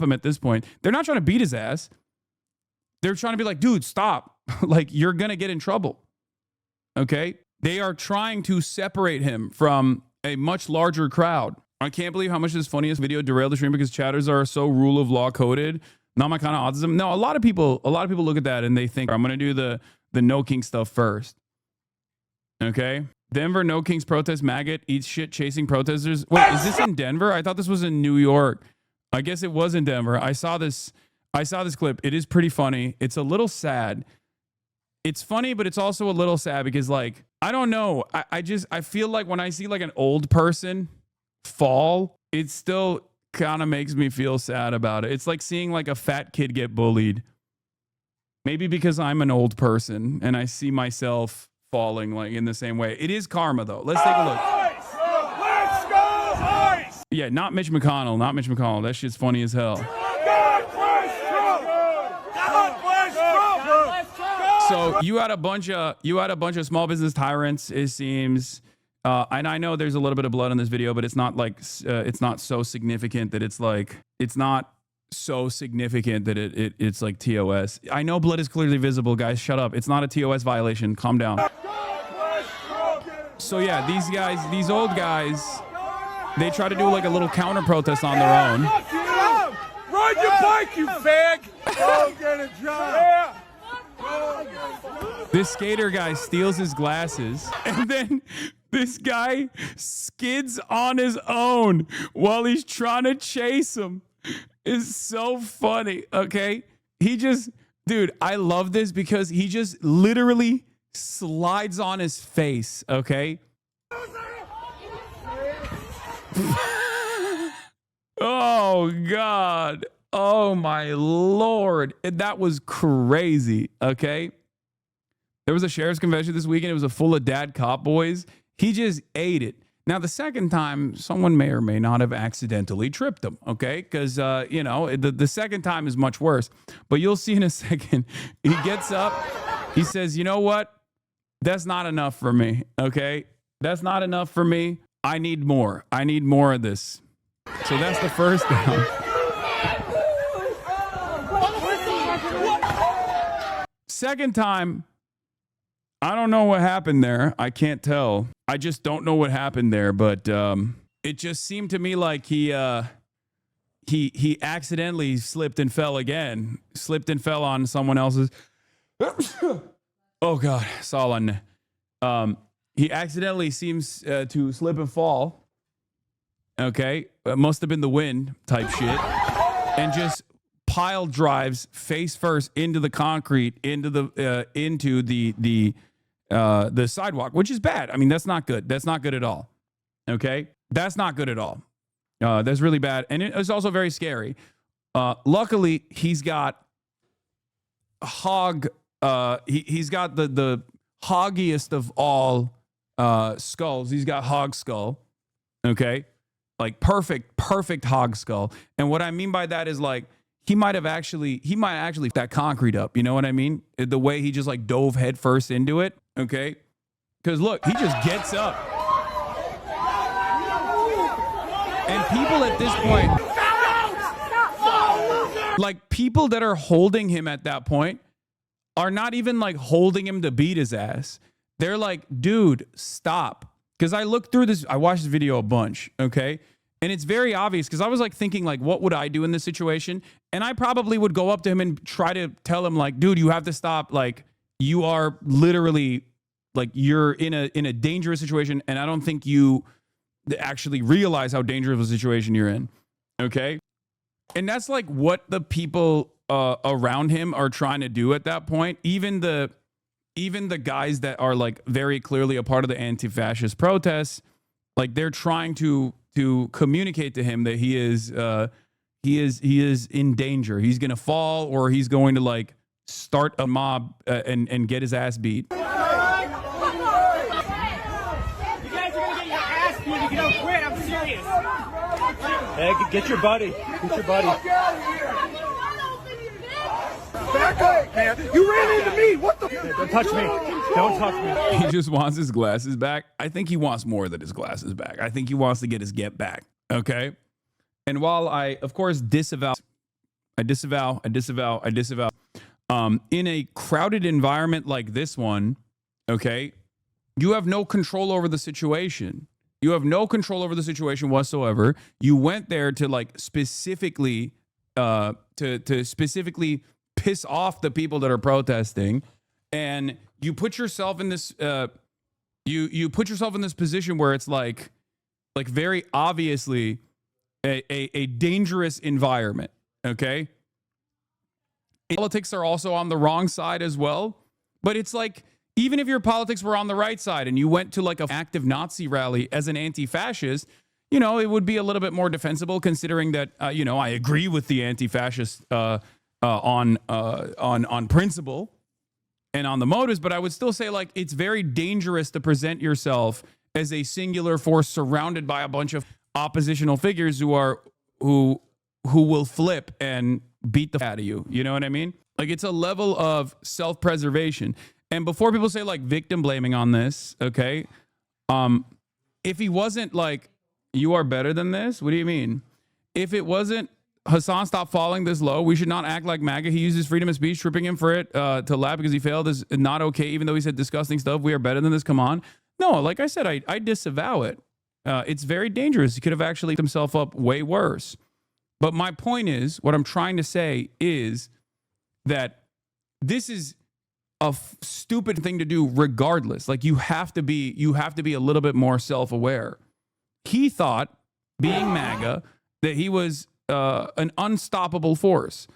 him at this point. They're not trying to beat his ass. They're trying to be like, dude, stop. Like, you're going to get in trouble. Okay? They are trying to separate him from a much larger crowd. I can't believe how much this funniest video derailed the stream because chatters are so rule of law coded. Not my kind of autism. No, a lot of people look at that and they think, I'm going to do the no king stuff first. Okay? Denver no kings protest maggot eats shit chasing protesters. Wait, is this in Denver? I thought this was in New York. I guess it was in Denver. I saw this clip. It is pretty funny. It's a little sad. It's funny, but it's also a little sad because, like, I don't know. I feel like when I see like an old person fall, it still kind of makes me feel sad about it. It's like seeing like a fat kid get bullied. Maybe because I'm an old person and I see myself falling like in the same way. It is karma though. Let's take a look. Let's go, Ice! Yeah, not Mitch McConnell. Not Mitch McConnell. That shit's funny as hell. God bless Trump! God bless Trump! So you had a bunch of small business tyrants, it seems. And I know there's a little bit of blood in this video, but it's not like it's not so significant that it's like it's not so significant that it's like TOS. I know blood is clearly visible, guys. Shut up. It's not a TOS violation. Calm down. So yeah, these guys, these old guys, they try to do like a little counter protest on their own. Ride your bike, you fag! Go get a job! This skater guy steals his glasses, and then this guy skids on his own while he's trying to chase him. It's so funny, okay? Dude, I love this because he just literally slides on his face, okay? Oh, God. Oh, my Lord. That was crazy, okay? There was a sheriff's convention this weekend. It was full of dad cop boys. He just ate it. Now, the second time, someone may or may not have accidentally tripped him, okay? Because, the second time is much worse. But you'll see in a second. He gets up. He says, you know what? That's not enough for me, okay? That's not enough for me. I need more. I need more of this. So that's the first down. Second time, I don't know what happened there. I can't tell. I just don't know what happened there, but it just seemed to me like he accidentally slipped and fell again. Slipped and fell on someone else's. Oh God, Solon. He accidentally seems to slip and fall. Okay, it must have been the wind type shit, and just pile drives face first into the concrete, into the sidewalk, which is bad. I mean, that's not good. That's not good at all. Okay, that's not good at all. That's really bad, and it's also very scary. Luckily, he's got he's got the hoggiest of all skulls. He's got hog skull. Okay, like perfect hog skull. And what I mean by that is like he might actually that concrete up. You know what I mean? The way he just like dove head first into it. Okay, because look, he just gets up. And people at this point, like people that are holding him at that point are not even like holding him to beat his ass. They're like, dude, stop. Because I looked through this, I watched this video a bunch, okay? And it's very obvious because I was like thinking like, what would I do in this situation? And I probably would go up to him and try to tell him like, dude, you have to stop. Like you are literally like you're in a dangerous situation. And I don't think you actually realize how dangerous of a situation you're in. Okay. And that's like what the people around him are trying to do at that point. Even the guys that are like very clearly a part of the anti-fascist protests, like they're trying to communicate to him that he is in danger. He's going to fall or he's going to like start a mob and get his ass beat. You guys are going to get your ass beat if you don't quit. I'm serious. Hey, get your buddy. Get your buddy. Back up, man. You ran into me. What the? Hey, don't touch me. Don't touch me. He just wants his glasses back. I think he wants more than his glasses back. I think he wants to get his get back. Okay. And while I, of course, disavow I disavow. In a crowded environment like this one, okay, you have no control over the situation. You have no control over the situation whatsoever. You went there to like specifically to specifically piss off the people that are protesting, and you put yourself in this you put yourself in this position where it's like very obviously a dangerous environment. Okay, politics are also on the wrong side as well, but it's like, even if your politics were on the right side and you went to like an active Nazi rally as an anti-fascist, you know, it would be a little bit more defensible, considering that, you know, I agree with the anti-fascists on principle and on the motives, but I would still say, like, it's very dangerous to present yourself as a singular force surrounded by a bunch of oppositional figures who will flip and beat the out of you. You know what I mean? Like, it's a level of self-preservation. And before people say like victim blaming on this, okay, if he wasn't like, you are better than this, what do you mean? If it wasn't Hasan, stop falling this low, we should not act like MAGA. He uses freedom of speech, tripping him for it to laugh because he failed is not okay, even though he said disgusting stuff. We are better than this. Come on. No, like I said, I disavow it. It's very dangerous. He could have actually himself up way worse. But my point is, what I'm trying to say is that this is a stupid thing to do regardless. Like, you have to be a little bit more self-aware. He thought, being MAGA, that he was an unstoppable force.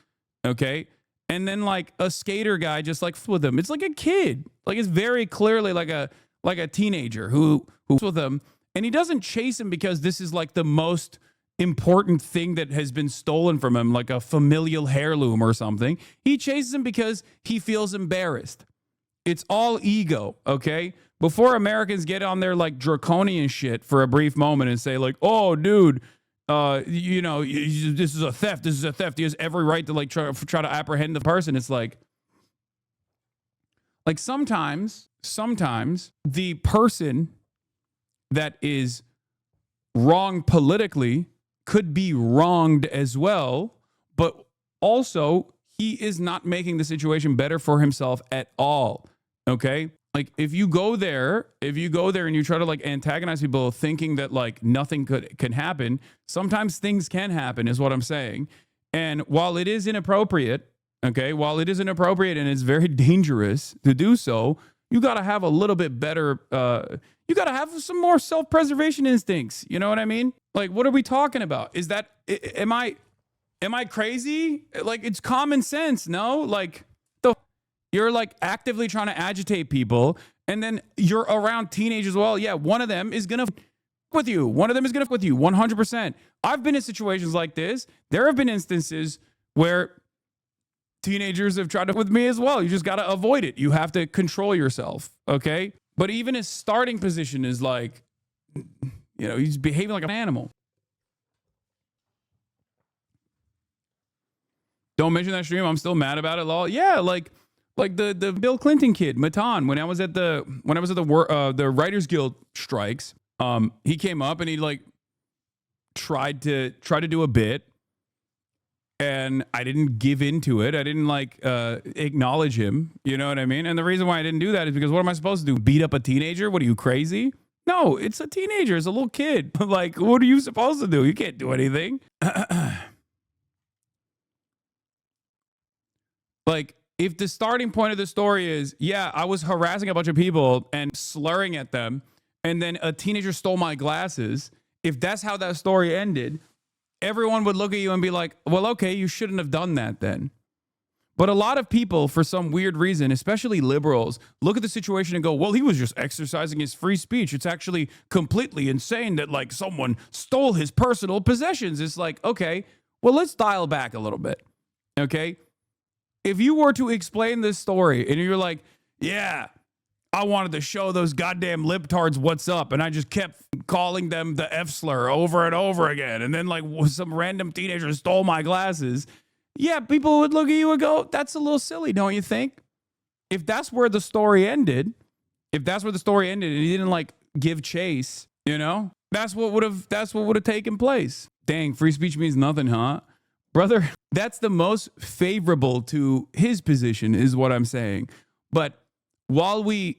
Okay. And then like a skater guy just like with him. It's like a kid. Like, it's very clearly like a teenager who's with him, and he doesn't chase him because this is like the most important thing that has been stolen from him, like a familial heirloom or something. He chases him because he feels embarrassed. It's all ego, okay? Before Americans get on their like draconian shit for a brief moment and say like, oh, dude, you know, this is a theft. This is a theft. He has every right to like try to apprehend the person. It's like sometimes the person that is wrong politically could be wronged as well, but also he is not making the situation better for himself at all. Okay? Like, if you go there and you try to like antagonize people thinking that like nothing can happen, sometimes things can happen, is what I'm saying. And while it is inappropriate, okay, and it's very dangerous to do so, you got to have a little bit better, you got to have some more self-preservation instincts. You know what I mean? Like, what are we talking about? Is that, am I crazy? Like, it's common sense, no? Like, you're like actively trying to agitate people, and then you're around teenagers. Well, yeah, one of them is going to with you. 100%. I've been in situations like this. There have been instances where teenagers have tried to with me as well. You just got to avoid it. You have to control yourself, okay? But even his starting position is like, you know, he's behaving like an animal. Don't mention that stream. I'm still mad about it, lol. Yeah, like the Bill Clinton kid, Matan. When I was at the Writers Guild strikes, he came up and he like tried to do a bit, and I didn't give into it. I didn't like acknowledge him. You know what I mean? And the reason why I didn't do that is because what am I supposed to do? Beat up a teenager? What are you, crazy? No, it's a teenager. It's a little kid. Like, what are you supposed to do? You can't do anything. Like, if the starting point of the story is, yeah, I was harassing a bunch of people and slurring at them, and then a teenager stole my glasses, if that's how that story ended, everyone would look at you and be like, well, okay, you shouldn't have done that then. But a lot of people, for some weird reason, especially liberals, look at the situation and go, well, he was just exercising his free speech. It's actually completely insane that like someone stole his personal possessions. It's like, okay, well, let's dial back a little bit. Okay. If you were to explain this story and you're like, yeah, I wanted to show those goddamn libtards what's up, and I just kept calling them the F slur over and over again, and then like some random teenager stole my glasses, yeah, people would look at you and go, that's a little silly, don't you think? If that's where the story ended, and he didn't like give chase, you know, that's what would have taken place. Dang, free speech means nothing, huh? Brother, that's the most favorable to his position is what I'm saying. But while we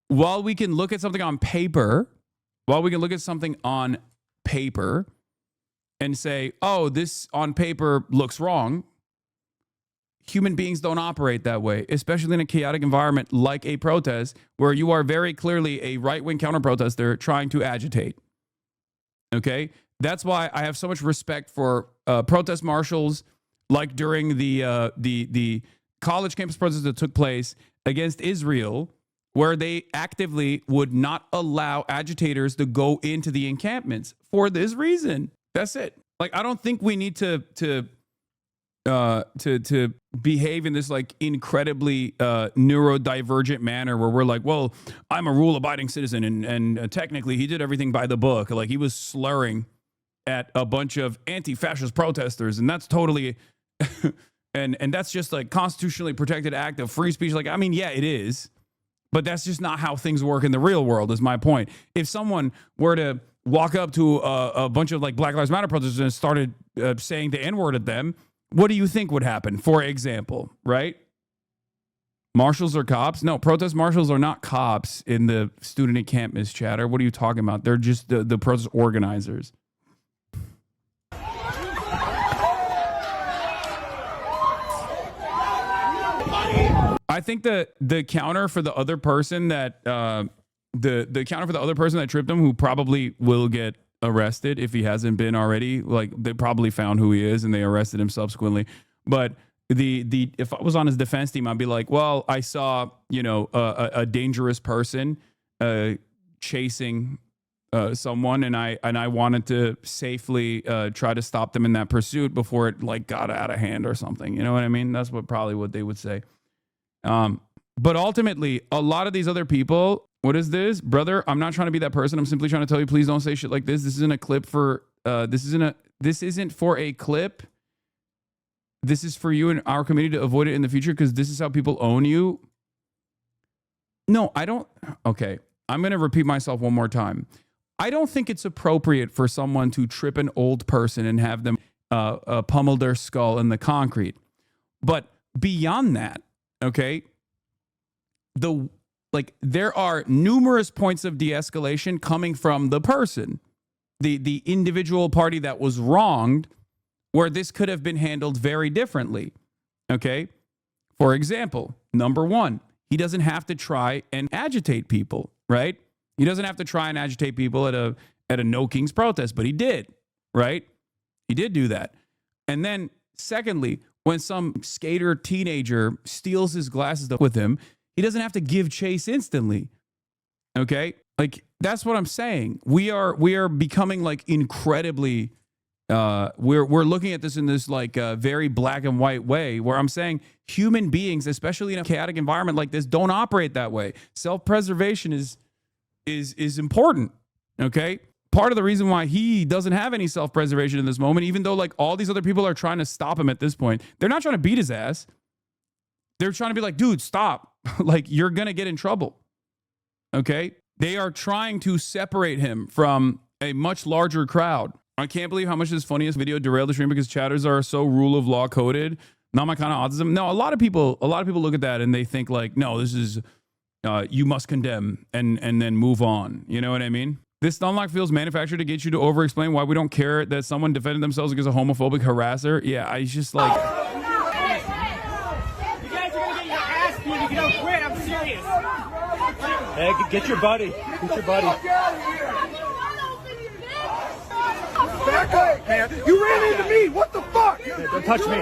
can look at something on paper, and say, oh, this on paper looks wrong, human beings don't operate that way, especially in a chaotic environment like a protest where you are very clearly a right-wing counter-protester trying to agitate. Okay? That's why I have so much respect for protest marshals, like during the college campus protests that took place against Israel, where they actively would not allow agitators to go into the encampments for this reason. That's it. Like, I don't think we need to behave in this like incredibly neurodivergent manner where we're like, well, I'm a rule-abiding citizen and technically he did everything by the book. Like, he was slurring at a bunch of anti-fascist protesters, and that's totally and that's just like constitutionally protected act of free speech. Like, I mean, yeah, it is, but that's just not how things work in the real world, is my point. If someone were to walk up to a bunch of like Black Lives Matter protesters and started saying the N-word at them, what do you think would happen? For example, right? Marshals are cops? No, protest marshals are not cops in the student encampment chatter. What are you talking about? They're just the protest organizers. I think the counter for the other person that the counter for the other person that tripped him, who probably will get arrested if he hasn't been already, like they probably found who he is and they arrested him subsequently. But the if I was on his defense team, I'd be like, well, I saw, you know, a dangerous person chasing someone, and I wanted to safely try to stop them in that pursuit before it like got out of hand or something. You know what I mean? That's probably what they would say. But ultimately, a lot of these other people, what is this, brother? I'm not trying to be that person. I'm simply trying to tell you, please don't say shit like this. This isn't a clip for, this isn't for a clip. This is for you and our community to avoid it in the future, because this is how people own you. No, I don't. Okay. I'm going to repeat myself one more time. I don't think it's appropriate for someone to trip an old person and have them pummel their skull in the concrete. But beyond that, okay, there are numerous points of de-escalation coming from the person, the individual party that was wronged, where this could have been handled very differently. Okay, for example, number one, he doesn't have to try and agitate people, right? He doesn't have to try and agitate people at a No Kings protest, but he did, right? He did do that. And then secondly, when some skater teenager steals his glasses with him, he doesn't have to give chase instantly. Okay? Like, that's what I'm saying. We are becoming like incredibly we're looking at this in this like very black and white way, where I'm saying human beings, especially in a chaotic environment like this, don't operate that way. Self-preservation is important. Okay? Part of the reason why he doesn't have any self-preservation in this moment, even though like all these other people are trying to stop him at this point, they're not trying to beat his ass. They're trying to be like, dude, stop. Like, you're going to get in trouble. Okay? They are trying to separate him from a much larger crowd. I can't believe how much this funniest video derailed the stream because chatters are so rule of law coded. Not my kind of autism. No, a lot of people look at that and they think like, no, this is, you must condemn and then move on. You know what I mean? This unlock feels manufactured to get you to over-explain why we don't care that someone defended themselves against a homophobic harasser. Yeah, I just like... You guys are gonna get your ass beat if you don't quit. I'm serious. Hey, get your buddy. Get your buddy. Back up, man. You ran into me. What the fuck? Hey, don't touch me.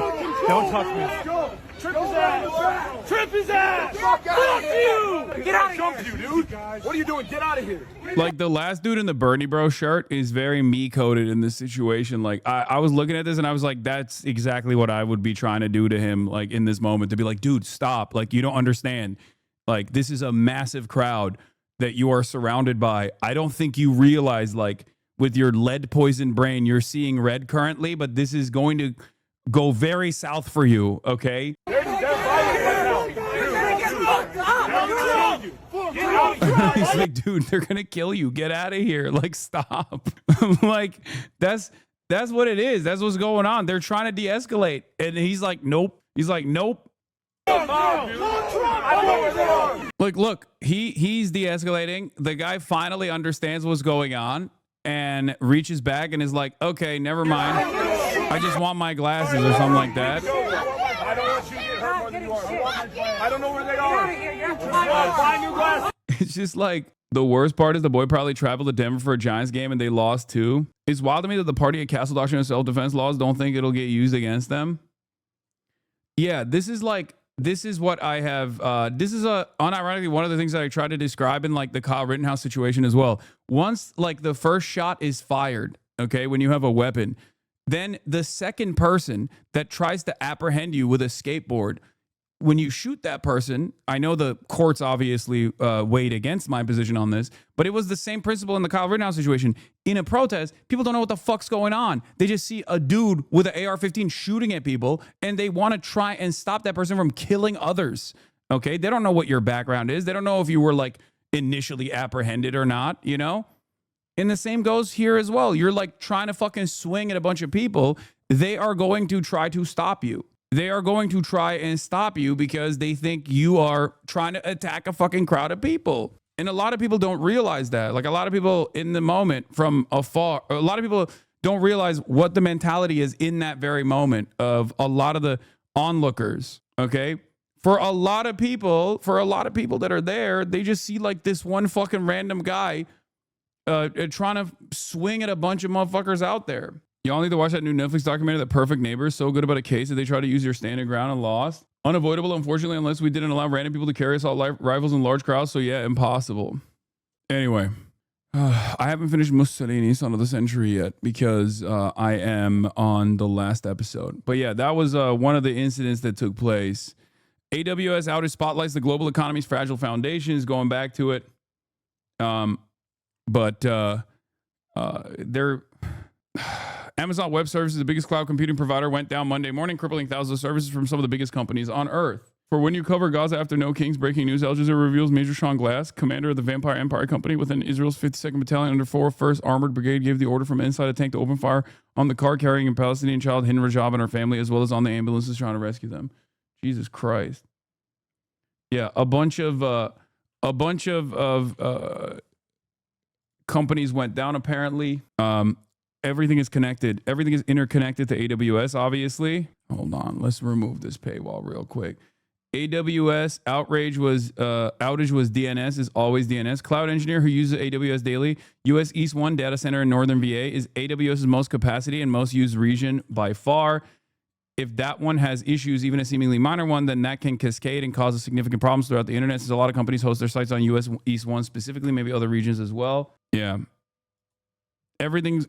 Don't touch me. Trip his ass. Trip his ass. Fuck you. Get out of here. You, dude. What are you doing? Get out of here. Like, the last dude in the Bernie Bro shirt is very me-coded in this situation. Like, I was looking at this and I was like, that's exactly what I would be trying to do to him, like, in this moment. To be like, dude, stop. Like, you don't understand. Like, this is a massive crowd that you are surrounded by. I don't think you realize, like, with your lead-poisoned brain, you're seeing red currently, but this is going to go very south for you, okay? He's like, dude, they're gonna kill you. Get out of here. Like, stop. Like, that's That's what it is. That's what's going on. They're trying to de-escalate. And he's like, nope. He's like, nope. Look, he's de-escalating. The guy finally understands what's going on and reaches back and is like, okay, never mind. I just want my glasses or something like that. I don't want you to get hurt more than you are. I don't know where they are. Find new glasses. It's just like, the worst part is the boy probably traveled to Denver for a Giants game and they lost too. It's wild to me that the party at Castle Doctrine and self-defense laws don't think it'll get used against them. Yeah, this is what I have. This is unironically one of the things that I try to describe in like the Kyle Rittenhouse situation as well. Once like the first shot is fired, okay, when you have a weapon, then the second person that tries to apprehend you with a skateboard, when you shoot that person, I know the courts obviously weighed against my position on this, but it was the same principle in the Kyle Rittenhouse situation. In a protest, people don't know what the fuck's going on. They just see a dude with an AR-15 shooting at people, and they want to try and stop that person from killing others. Okay? They don't know what your background is. They don't know if you were like initially apprehended or not, you know? And the same goes here as well. You're like trying to fucking swing at a bunch of people. They are going to try to stop you. They are going to try and stop you because they think you are trying to attack a fucking crowd of people. And a lot of people don't realize that. Like a lot of people in the moment from afar, a lot of people don't realize what the mentality is in that very moment of a lot of the onlookers. Okay. For a lot of people that are there, they just see like this one fucking random guy trying to swing at a bunch of motherfuckers out there. Y'all need to watch that new Netflix documentary, The Perfect Neighbors. So good about a case that they try to use your standing ground and lost. Unavoidable, unfortunately, unless we didn't allow random people to carry assault rifles in large crowds. So yeah, impossible. Anyway, I haven't finished Mussolini, Son of the Century yet because I am on the last episode. But yeah, that was one of the incidents that took place. AWS outage spotlights the global economy's fragile foundations, going back to it. Amazon Web Services, the biggest cloud computing provider, went down Monday morning, crippling thousands of services from some of the biggest companies on Earth. For When You Cover Gaza After No Kings, breaking news, Al Jazeera reveals Major Sean Glass, commander of the Vampire Empire Company within Israel's 52nd Battalion under 401st Armored Brigade, gave the order from inside a tank to open fire on the car carrying a Palestinian child, Hind Rajab, and her family, as well as on the ambulances trying to rescue them. Jesus Christ. Yeah, a bunch of companies went down apparently. Everything is connected. Everything is interconnected to AWS, obviously. Hold on. Let's remove this paywall real quick. AWS outage was DNS, is always DNS. Cloud engineer who uses AWS daily. US East 1 data center in Northern VA is AWS's most capacity and most used region by far. If that one has issues, even a seemingly minor one, then that can cascade and cause significant problems throughout the internet, since a lot of companies host their sites on US East 1 specifically, maybe other regions as well. Yeah. Everything's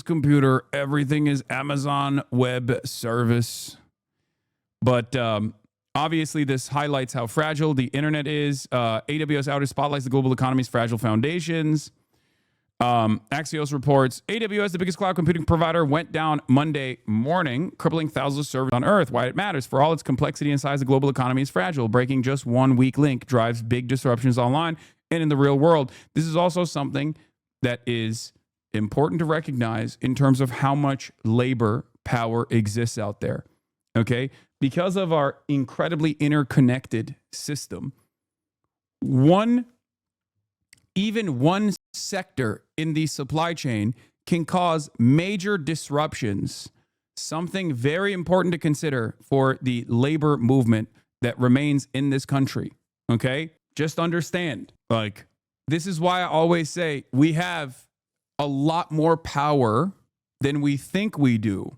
computer. Everything is Amazon Web Service. But obviously, this highlights how fragile the internet is. AWS outage spotlights the global economy's fragile foundations. Axios reports AWS, the biggest cloud computing provider, went down Monday morning, crippling thousands of servers on Earth. Why it matters: for all its complexity and size, the global economy is fragile. Breaking just one weak link drives big disruptions online and in the real world. This is also something that is important to recognize in terms of how much labor power exists out there. Okay? Because of our incredibly interconnected system, even one sector in the supply chain can cause major disruptions. Something very important to consider for the labor movement that remains in this country. Okay? Just understand. Like, this is why I always say we have a lot more power than we think we do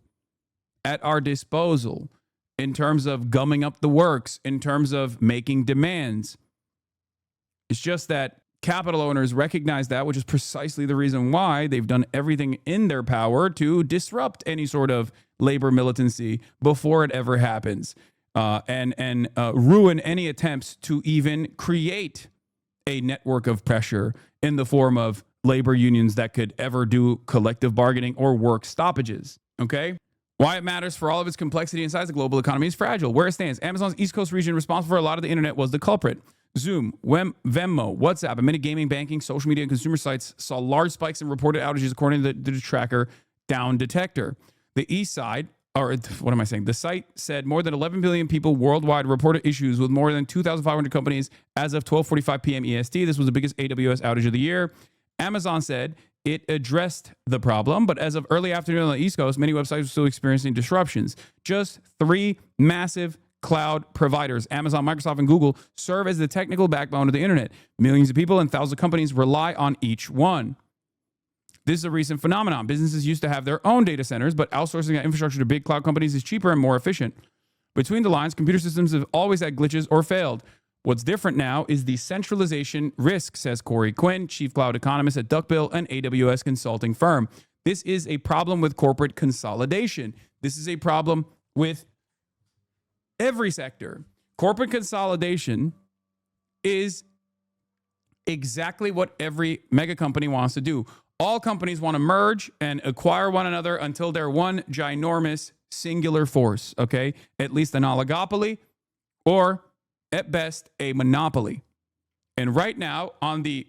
at our disposal in terms of gumming up the works, in terms of making demands. It's just that capital owners recognize that, which is precisely the reason why they've done everything in their power to disrupt any sort of labor militancy before it ever happens, and ruin any attempts to even create a network of pressure in the form of labor unions that could ever do collective bargaining or work stoppages. Okay? Why it matters: for all of its complexity and size, the global economy is fragile. Where it stands: Amazon's East Coast region, responsible for a lot of the internet, was the culprit. Zoom, Venmo, WhatsApp, and many gaming, banking, social media, and consumer sites saw large spikes in reported outages, according to the tracker down detector. The East Side, or what am I saying? The site said more than 11 billion people worldwide reported issues with more than 2,500 companies as of 12:45 p.m. EST. This was the biggest AWS outage of the year. Amazon said it addressed the problem, but as of early afternoon on the East Coast, many websites are still experiencing disruptions. Just 3 massive cloud providers, Amazon, Microsoft, and Google, serve as the technical backbone of the internet. Millions of people and thousands of companies rely on each one. This is a recent phenomenon. Businesses used to have their own data centers, but outsourcing that infrastructure to big cloud companies is cheaper and more efficient. Between the lines, computer systems have always had glitches or failed. What's different now is the centralization risk, says Corey Quinn, chief cloud economist at Duckbill, an AWS consulting firm. This is a problem with corporate consolidation. This is a problem with every sector. Corporate consolidation is exactly what every mega company wants to do. All companies want to merge and acquire one another until they're one ginormous singular force, okay? At least an oligopoly, or at best a monopoly. And right now on the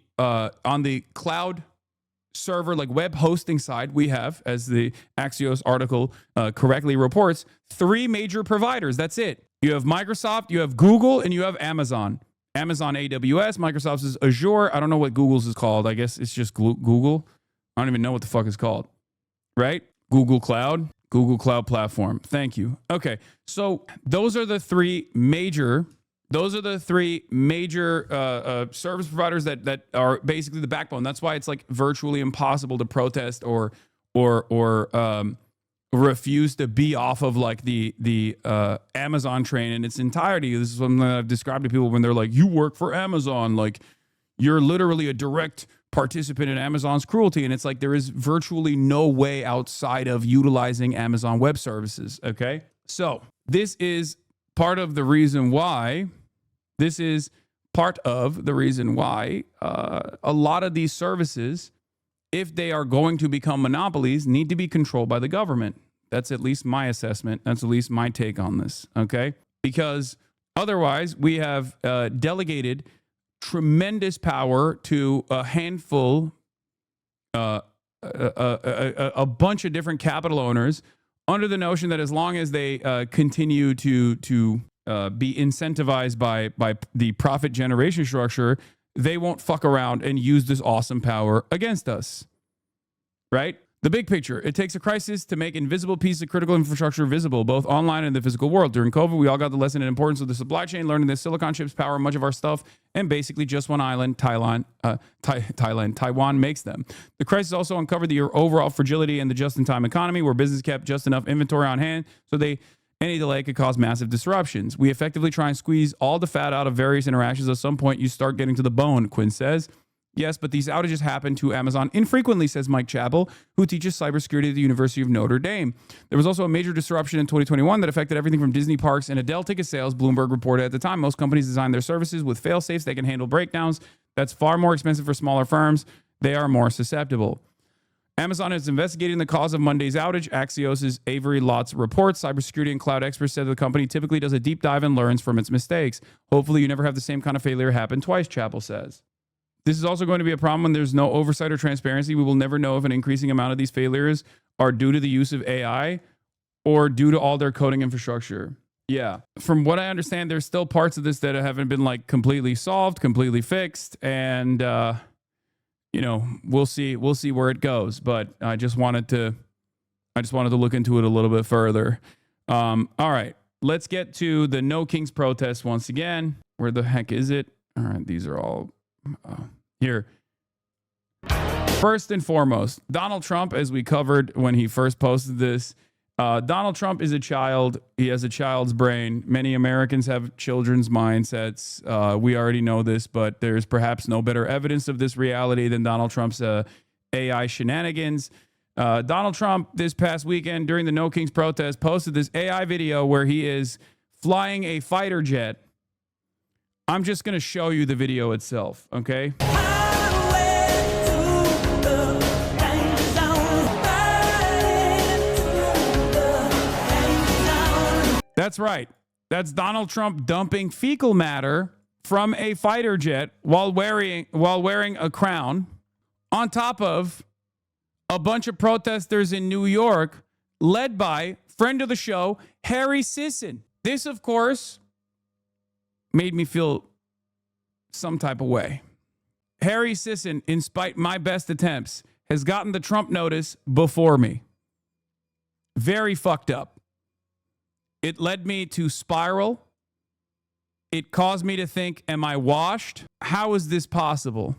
cloud server, like web hosting side, we have, as the Axios article correctly reports, 3 major providers. That's it. You have Microsoft, you have Google, and you have Amazon. Amazon AWS, Microsoft's is Azure. I don't know what Google's is called. I guess it's just Google. I don't even know what the fuck it's called, right? Google Cloud Platform. Thank you. Okay, so those are the 3 major service providers that are basically the backbone. That's why it's like virtually impossible to protest or refuse to be off of like the Amazon train in its entirety. This is something that I've described to people when they're like, you work for Amazon, like you're literally a direct participant in Amazon's cruelty. And it's like, there is virtually no way outside of utilizing Amazon Web Services. Okay. So this is part of the reason why a lot of these services, if they are going to become monopolies, need to be controlled by the government. That's at least my assessment. That's at least my take on this. Okay. Because otherwise we have delegated tremendous power to a handful, a bunch of different capital owners, under the notion that as long as they continue to be incentivized by the profit generation structure, they won't fuck around and use this awesome power against us. Right? The big picture. It takes a crisis to make invisible pieces of critical infrastructure visible, both online and in the physical world. During COVID, we all got the lesson and importance of the supply chain, learning that silicon chips power much of our stuff, and basically just one island, Taiwan, makes them. The crisis also uncovered the overall fragility in the just-in-time economy, where business kept just enough inventory on hand so any delay could cause massive disruptions. We effectively try and squeeze all the fat out of various interactions. At some point, you start getting to the bone, Quinn says. Yes, but these outages happen to Amazon infrequently, says Mike Chappell, who teaches cybersecurity at the University of Notre Dame. There was also a major disruption in 2021 that affected everything from Disney parks and Adele ticket sales, Bloomberg reported at the time. Most companies design their services with fail-safes that can handle breakdowns. That's far more expensive for smaller firms. They are more susceptible. Amazon is investigating the cause of Monday's outage. Axios' Avery Lotz reports. Cybersecurity and cloud experts said the company typically does a deep dive and learns from its mistakes. Hopefully, you never have the same kind of failure happen twice, Chappell says. This is also going to be a problem when there's no oversight or transparency. We will never know if an increasing amount of these failures are due to the use of AI or due to all their coding infrastructure. Yeah. From what I understand, there's still parts of this that haven't been like completely solved, completely fixed. And, we'll see where it goes. But I just wanted to look into it a little bit further. All right. Let's get to the No Kings protest once again. Where the heck is it? All right. These are all... here. First and foremost, Donald Trump, as we covered when he first posted this, Donald Trump is a child. He has a child's brain. Many Americans have children's mindsets. We already know this, but there's perhaps no better evidence of this reality than Donald Trump's AI shenanigans. Donald Trump, this past weekend during the No Kings protest, posted this AI video where he is flying a fighter jet. I'm just going to show you the video itself, okay? That's right. That's Donald Trump dumping fecal matter from a fighter jet while wearing a crown on top of a bunch of protesters in New York led by friend of the show, Harry Sisson. This, of course, made me feel some type of way. Harry Sisson, in spite of my best attempts, has gotten the Trump notice before me. Very fucked up. It led me to spiral. It caused me to think, am I washed? How is this possible?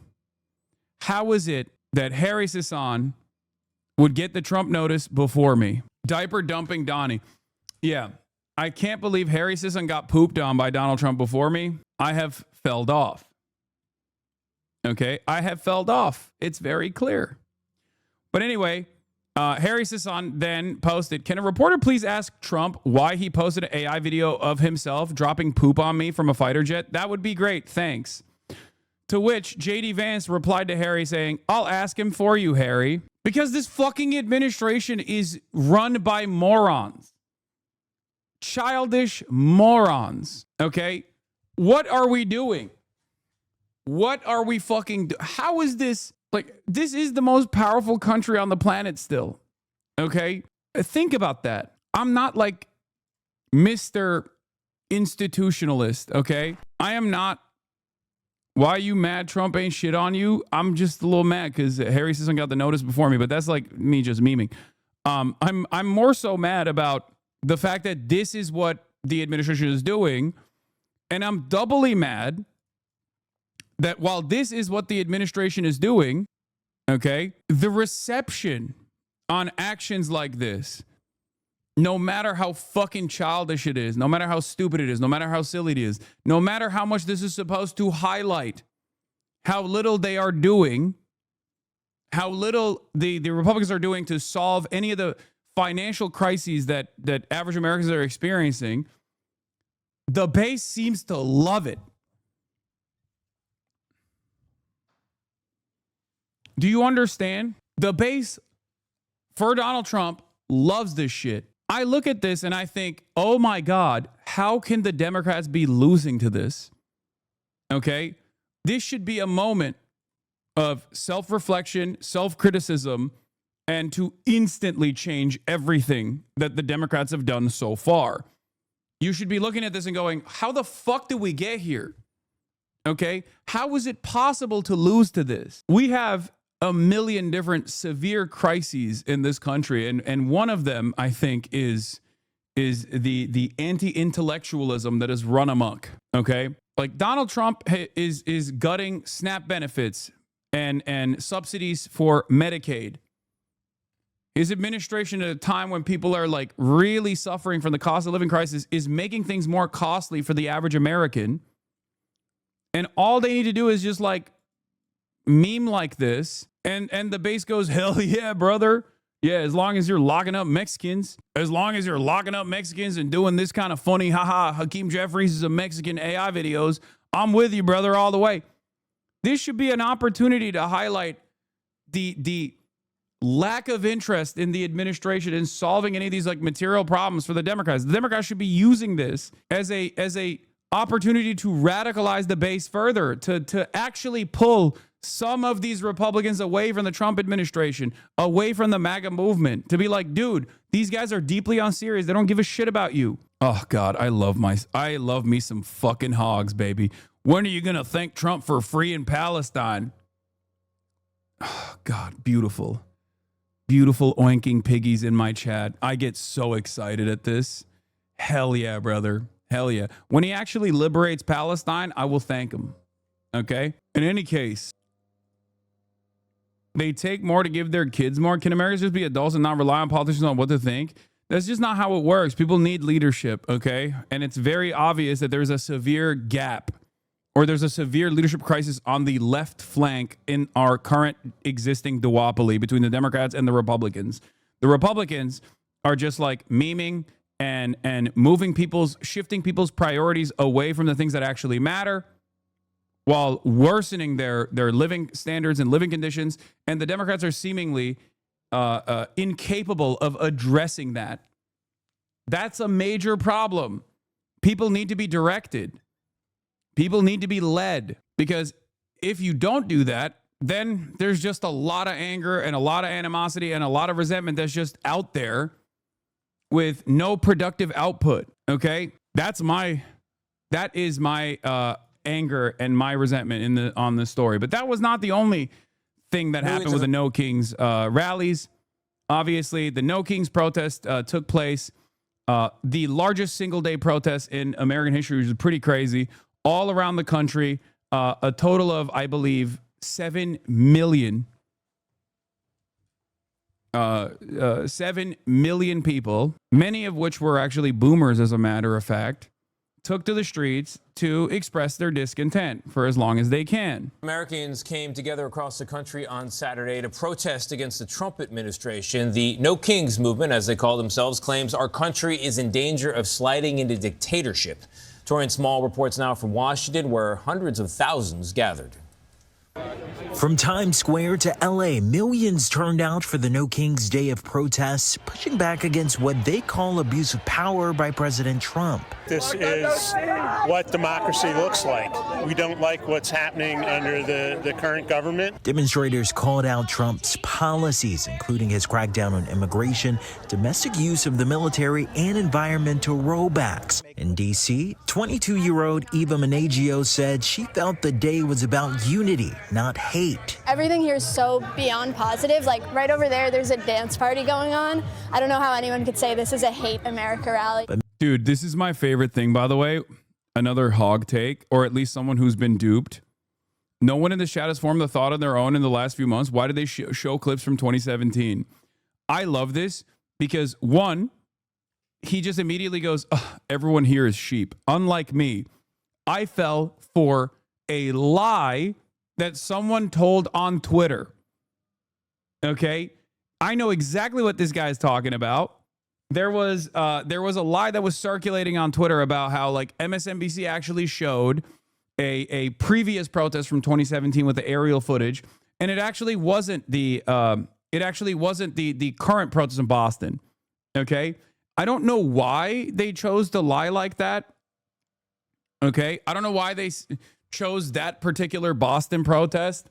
How is it that Harry Sisson would get the Trump notice before me? Diaper dumping Donnie. Yeah, I can't believe Harry Sisson got pooped on by Donald Trump before me. I have felled off. Okay, I have felled off. It's very clear. But anyway, Harry Sisson then posted, can a reporter please ask Trump why he posted an AI video of himself dropping poop on me from a fighter jet? That would be great. Thanks. To which J.D. Vance replied to Harry saying, I'll ask him for you, Harry. Because this fucking administration is run by morons. Childish morons. Okay? What are we doing? What are we fucking How is this? Like, this is the most powerful country on the planet still. Okay? Think about that. I'm not like Mr. Institutionalist, okay? I am not. Why are you mad Trump ain't shit on you? I'm just a little mad because Harry Sisson got the notice before me, but that's like me just memeing. I'm more so mad about the fact that this is what the administration is doing, and I'm doubly mad that while this is what the administration is doing, okay, the reception on actions like this, no matter how fucking childish it is, no matter how stupid it is, no matter how silly it is, no matter how much this is supposed to highlight how little they are doing, how little the Republicans are doing to solve any of the financial crises that average Americans are experiencing, the base seems to love it. Do you understand? The base for Donald Trump loves this shit. I look at this and I think, oh my God, how can the Democrats be losing to this? Okay? This should be a moment of self-reflection, self-criticism, and to instantly change everything that the Democrats have done so far. You should be looking at this and going, how the fuck did we get here? Okay? How is it possible to lose to this? We have a million different severe crises in this country, and one of them, I think, is the anti-intellectualism that has run amok. Okay, like Donald Trump is gutting SNAP benefits and subsidies for Medicaid. His administration, at a time when people are like really suffering from the cost of living crisis, is making things more costly for the average American. And all they need to do is just like meme like this, and the base goes, hell yeah, brother. Yeah, as long as you're locking up Mexicans, and doing this kind of funny, haha, Hakeem Jeffries is a Mexican AI videos, I'm with you, brother, all the way. This should be an opportunity to highlight the lack of interest in the administration in solving any of these like material problems for the Democrats. The Democrats should be using this as a opportunity to radicalize the base further, to actually pull some of these Republicans away from the Trump administration, away from the MAGA movement, to be like, dude, these guys are deeply unserious. They don't give a shit about you. Oh God, I love me some fucking hogs, baby. When are you gonna thank Trump for freeing Palestine? Oh God, beautiful. Beautiful oinking piggies in my chat. I get so excited at this. Hell yeah, brother. Hell yeah. When he actually liberates Palestine, I will thank him. Okay? In any case, they take more to give their kids more. Can Americans just be adults and not rely on politicians on what to think? That's just not how it works. People need leadership, okay? And it's very obvious that there's a severe gap, or there's a severe leadership crisis on the left flank in our current existing duopoly between the Democrats and the Republicans. The Republicans are just like memeing and shifting people's priorities away from the things that actually matter, while worsening their living standards and living conditions. And the Democrats are seemingly incapable of addressing that. That's a major problem. People need to be directed. People need to be led, because if you don't do that, then there's just a lot of anger and a lot of animosity and a lot of resentment that's just out there with no productive output. Okay, that is my anger and my resentment on this story. But that was not the only thing that happened with the No Kings rallies. Obviously, the No Kings protest took place, the largest single day protest in American history, which is pretty crazy, all around the country. A total of, I believe, 7 million people, many of which were actually boomers, as a matter of fact, took to the streets to express their discontent for as long as they can. Americans came together across the country on Saturday to protest against the Trump administration. The No Kings movement, as they call themselves, claims our country is in danger of sliding into dictatorship. Torian Small reports now from Washington, where hundreds of thousands gathered. From Times Square to LA, millions turned out for the No Kings Day of protests, pushing back against what they call abuse of power by President Trump. This is what democracy looks like. We don't like what's happening under the current government. Demonstrators called out Trump's policies, including his crackdown on immigration, domestic use of the military, and environmental rollbacks. In D.C., 22-year-old Eva Menaggio said she felt the day was about unity, not hate. Everything here is so beyond positive. Like right over there's a dance party going on. I don't know how anyone could say this is a hate America rally. Dude, this is my favorite thing, by the way. Another hog take, or at least someone who's been duped. No one in the chat has formed a thought on their own in the last few months. Why did they show clips from 2017? I love this because, one, he just immediately goes, everyone here is sheep. Unlike me, I fell for a lie that someone told on Twitter. Okay? I know exactly what this guy's talking about. There was a lie that was circulating on Twitter about how like MSNBC actually showed a previous protest from 2017 with the aerial footage, and it actually wasn't the current protest in Boston. Okay? I don't know why they chose to lie like that. Okay? I don't know why they chose that particular Boston protest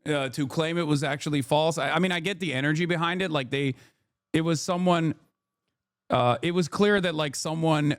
to claim it was actually false. I mean, I get the energy behind it. Like it was someone, it was clear that like someone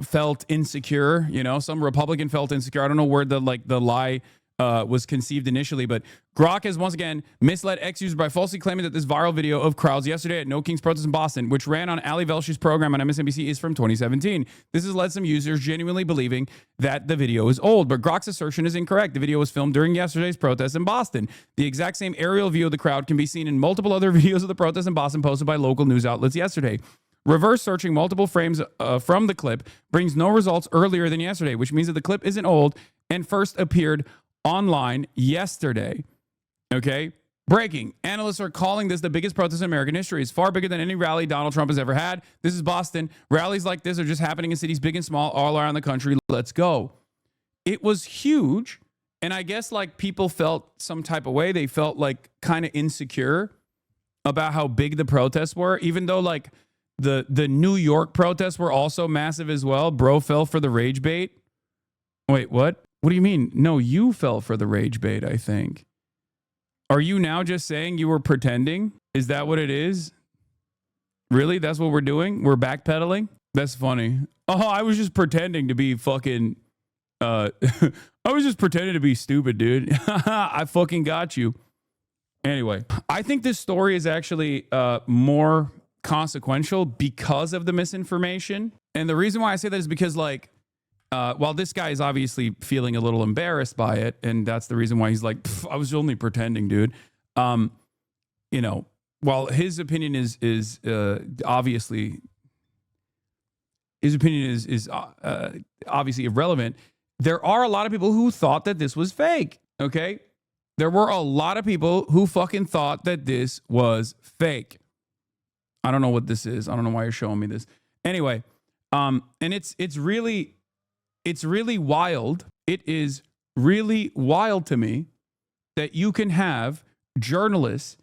felt insecure, you know, some Republican felt insecure. I don't know where the lie was conceived initially, but Grok has once again misled ex-users by falsely claiming that this viral video of crowds yesterday at No Kings protest in Boston, which ran on Ali Velsh's program on MSNBC, is from 2017. This has led some users genuinely believing that the video is old, but Grok's assertion is incorrect. The video was filmed during yesterday's protest in Boston. The exact same aerial view of the crowd can be seen in multiple other videos of the protest in Boston posted by local news outlets yesterday. Reverse searching multiple frames from the clip brings no results earlier than yesterday, which means that the clip isn't old and first appeared online yesterday. Okay. Breaking. Analysts are calling this the biggest protest in American history. It's far bigger than any rally Donald Trump has ever had. This is Boston. Rallies like this are just happening in cities big and small all around the country. Let's go. It was huge. And I guess like people felt some type of way. They felt like kind of insecure about how big the protests were, even though like the New York protests were also massive as well. Bro fell for the rage bait. Wait, what? What do you mean? No, you fell for the rage bait, I think. Are you now just saying you were pretending? Is that what it is? Really? That's what we're doing? We're backpedaling? That's funny. Oh, I was just pretending to be fucking... I was just pretending to be stupid, dude. I fucking got you. Anyway, I think this story is actually more consequential because of the misinformation. And the reason why I say that is because, like, while this guy is obviously feeling a little embarrassed by it, and that's the reason why he's like, I was only pretending, dude. You know, while his opinion is obviously obviously irrelevant, there are a lot of people who thought that this was fake. Okay, there were a lot of people who fucking thought that this was fake. I don't know what this is. I don't know why you're showing me this. Anyway, and it's really wild. It is really wild to me that you can have journalists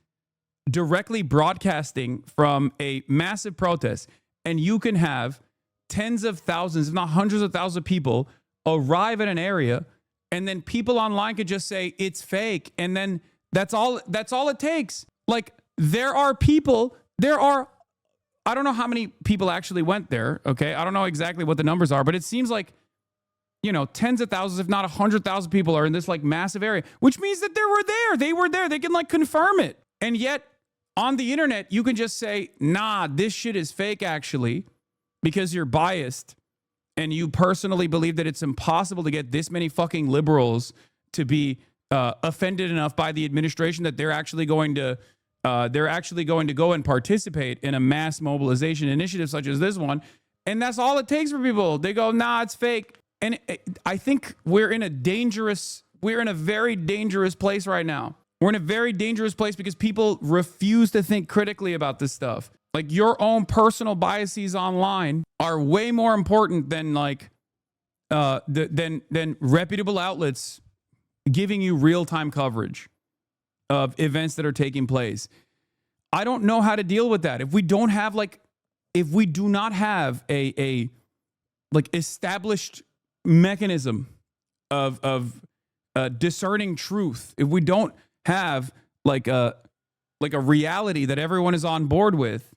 directly broadcasting from a massive protest, and you can have tens of thousands, if not hundreds of thousands of people arrive at an area And then people online could just say it's fake. And then that's all it takes. Like, I don't know how many people actually went there. Okay. I don't know exactly what the numbers are, but it seems like, tens of thousands, if not 100,000 people are in this like massive area, which means that they were there. They were there. They can like confirm it. And yet on the internet, you can just say, nah, this shit is fake actually, because you're biased and you personally believe that it's impossible to get this many fucking liberals to be offended enough by the administration that they're actually going to go and participate in a mass mobilization initiative such as this one. And that's all it takes for people. They go, nah, it's fake. And I think we're in a very dangerous place right now. We're in a very dangerous place because people refuse to think critically about this stuff. Like, your own personal biases online are way more important than than reputable outlets giving you real-time coverage of events that are taking place. I don't know how to deal with that. If we do not have a established mechanism of discerning truth, if we don't have like a reality that everyone is on board with,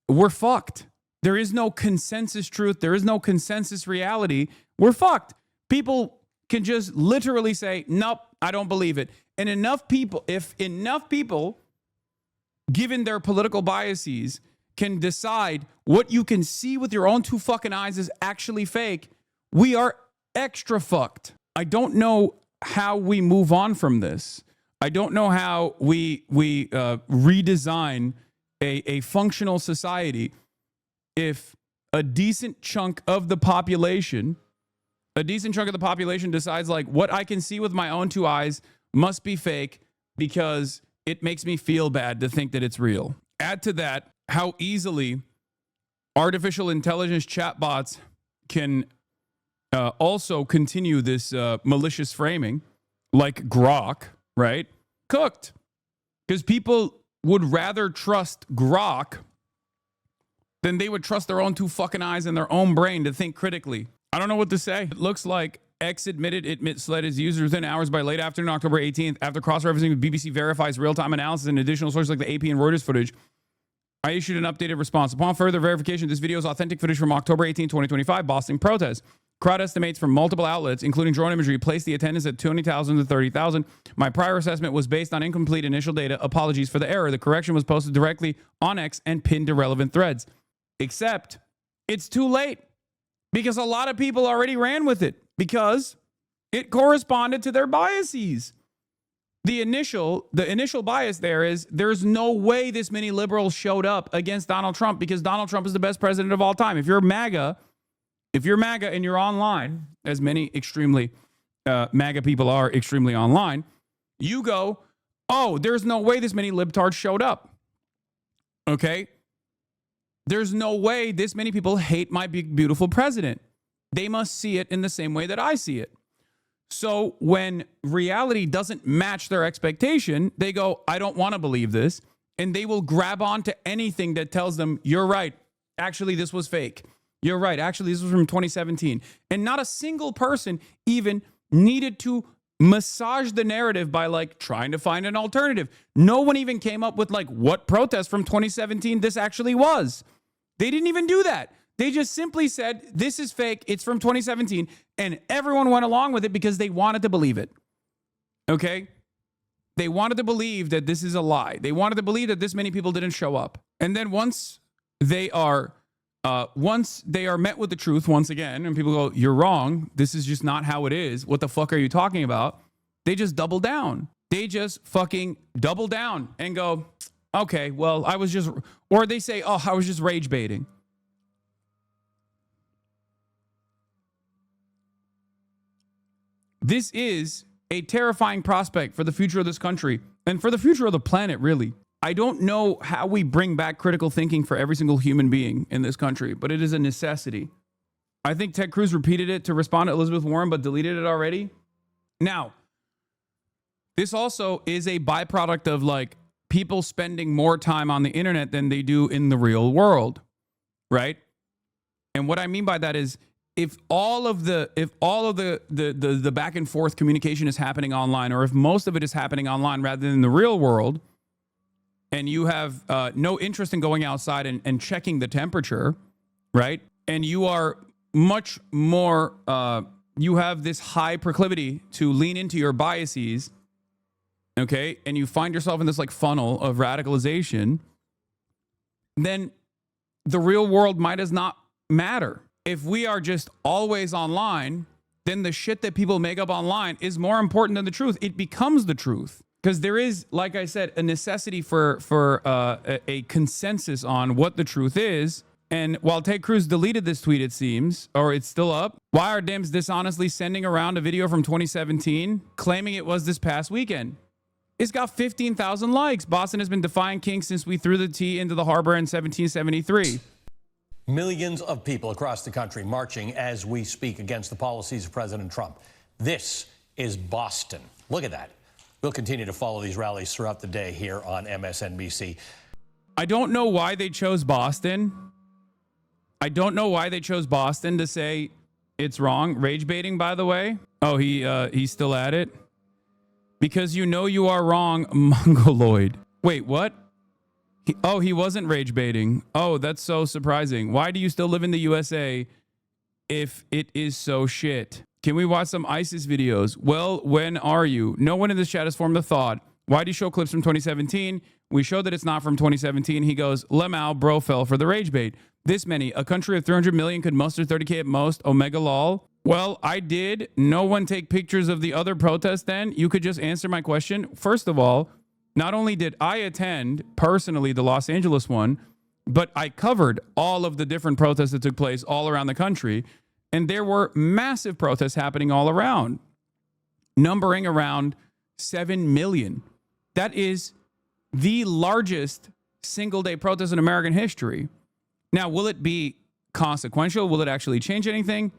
we're fucked. There is no consensus truth. There is no consensus reality. We're fucked. People can just literally say, nope, I don't believe it. And if enough people, given their political biases, can decide what you can see with your own two fucking eyes is actually fake, we are extra fucked. I don't know how we move on from this. I don't know how we redesign a functional society if a decent chunk of the population decides like, what I can see with my own two eyes must be fake because it makes me feel bad to think that it's real. Add to that how easily artificial intelligence chatbots can also continue this malicious framing, like Grok, right? Cooked. Because people would rather trust Grok than they would trust their own two fucking eyes and their own brain to think critically. I don't know what to say. It looks like X admitted it misled its users within hours by late afternoon, October 18th, after cross-referencing with BBC Verify's real-time analysis and additional sources like the AP and Reuters footage. I issued an updated response. Upon further verification, this video is authentic footage from October 18, 2025, Boston protest. Crowd estimates from multiple outlets, including drone imagery, placed the attendance at 20,000 to 30,000. My prior assessment was based on incomplete initial data. Apologies for the error. The correction was posted directly on X and pinned to relevant threads. Except it's too late because a lot of people already ran with it because it corresponded to their biases. The initial bias there is there's no way this many liberals showed up against Donald Trump because Donald Trump is the best president of all time. If you're MAGA and you're online, as many extremely MAGA people are extremely online, you go, oh, there's no way this many libtards showed up. Okay? There's no way this many people hate my big, beautiful president. They must see it in the same way that I see it. So when reality doesn't match their expectation, they go, I don't want to believe this. And they will grab onto anything that tells them, you're right. Actually, this was fake. You're right. Actually, this was from 2017. And not a single person even needed to massage the narrative by like trying to find an alternative. No one even came up with like what protest from 2017 this actually was. They didn't even do that. They just simply said, this is fake. It's from 2017. And everyone went along with it because they wanted to believe it. Okay? They wanted to believe that this is a lie. They wanted to believe that this many people didn't show up. And then once they are met with the truth once again, and people go, you're wrong. This is just not how it is. What the fuck are you talking about? They just double down. They just fucking double down and go, okay, well, or they say, oh, I was just rage baiting. This is a terrifying prospect for the future of this country and for the future of the planet, really. I don't know how we bring back critical thinking for every single human being in this country, but it is a necessity. I think Ted Cruz repeated it to respond to Elizabeth Warren, but deleted it already. Now, this also is a byproduct of like people spending more time on the internet than they do in the real world, right? And what I mean by that is if all of the back and forth communication is happening online, or if most of it is happening online rather than the real world, and you have no interest in going outside and checking the temperature, right? And you are much more, you have this high proclivity to lean into your biases, okay? And you find yourself in this like funnel of radicalization, then the real world might as not matter. If we are just always online, then the shit that people make up online is more important than the truth. It becomes the truth. Because there is, like I said, a necessity for a consensus on what the truth is. And while Ted Cruz deleted this tweet, it seems, or it's still up, why are Dems dishonestly sending around a video from 2017 claiming it was this past weekend? It's got 15,000 likes. Boston has been defying kings since we threw the tea into the harbor in 1773. Millions of people across the country marching as we speak against the policies of President Trump. This is Boston. Look at that. We'll continue to follow these rallies throughout the day here on MSNBC. I don't know why they chose Boston. I don't know why they chose Boston to say it's wrong. Rage baiting, by the way. Oh, he's still at it. Because you know you are wrong, Mongoloid. Wait, what? He wasn't rage baiting. Oh, that's so surprising. Why do you still live in the USA if it is so shit? Can we watch some ISIS videos? Well, when are you? No one in this chat has formed a thought. Why do you show clips from 2017? We showed that it's not from 2017. He goes, Lemau, bro fell for the rage bait. This many. A country of 300 million could muster 30K at most. Omega lol. Well, I did. No one take pictures of the other protests then? You could just answer my question. First of all, not only did I attend personally the Los Angeles one, but I covered all of the different protests that took place all around the country. And there were massive protests happening all around, numbering around 7 million. That is the largest single-day protest in American history. Now, will it be consequential? Will it actually change anything?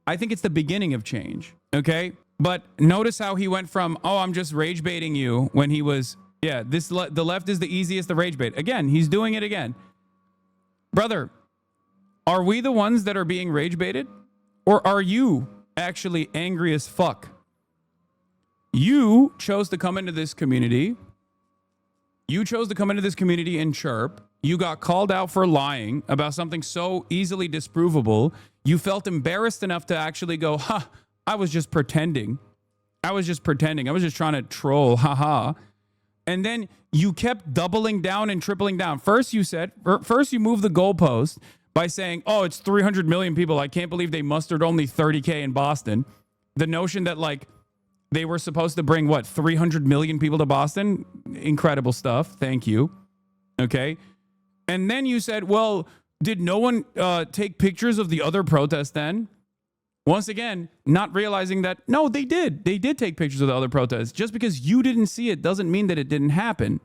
I think it's the beginning of change, okay? But notice how he went from, oh, I'm just rage baiting you, when he was, yeah, the left is the easiest to rage bait. Again, he's doing it again. Brother, are we the ones that are being rage baited? Or are you actually angry as fuck? You chose to come into this community. You chose to come into this community and chirp. You got called out for lying about something so easily disprovable. You felt embarrassed enough to actually go, I was just pretending. I was just trying to troll. Haha. And then you kept doubling down and tripling down. First you moved the goalpost by saying, oh, it's 300 million people. I can't believe they mustered only 30K in Boston. The notion that like they were supposed to bring 300 million people to Boston. Incredible stuff. Thank you. Okay. And then you said, well, did no one take pictures of the other protests then? Once again, not realizing that, no, they did. They did take pictures of the other protests. Just because you didn't see it doesn't mean that it didn't happen.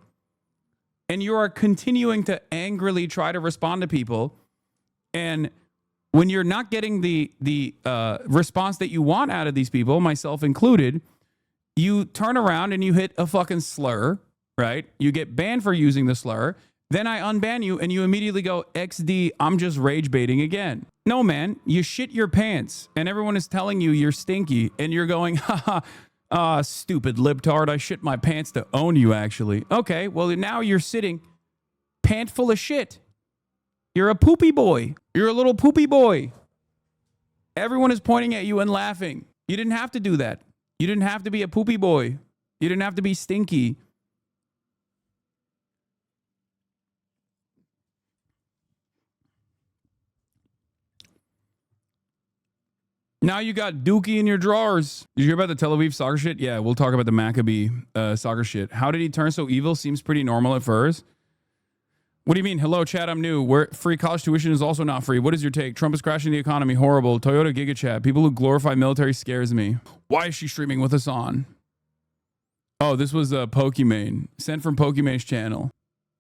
And you are continuing to angrily try to respond to people. And when you're not getting the response that you want out of these people, myself included, you turn around and you hit a fucking slur, right? You get banned for using the slur. Then I unban you and you immediately go, XD, I'm just rage baiting again. No, man, you shit your pants and everyone is telling you you're stinky and you're going, stupid libtard, I shit my pants to own you actually. Okay, well now you're sitting pant full of shit. You're a poopy boy. You're a little poopy boy. Everyone is pointing at you and laughing. You didn't have to do that. You didn't have to be a poopy boy. You didn't have to be stinky. Now you got Dookie in your drawers. Did you hear about the Tel Aviv soccer shit? Yeah, we'll talk about the Maccabee soccer shit. How did he turn so evil? Seems pretty normal at first. What do you mean? Hello, chat, I'm new. Where free college tuition is also not free. What is your take? Trump is crashing the economy. Horrible. Toyota Giga Chat. People who glorify military scares me. Why is she streaming with us on? Oh, this was Pokimane. Sent from Pokimane's channel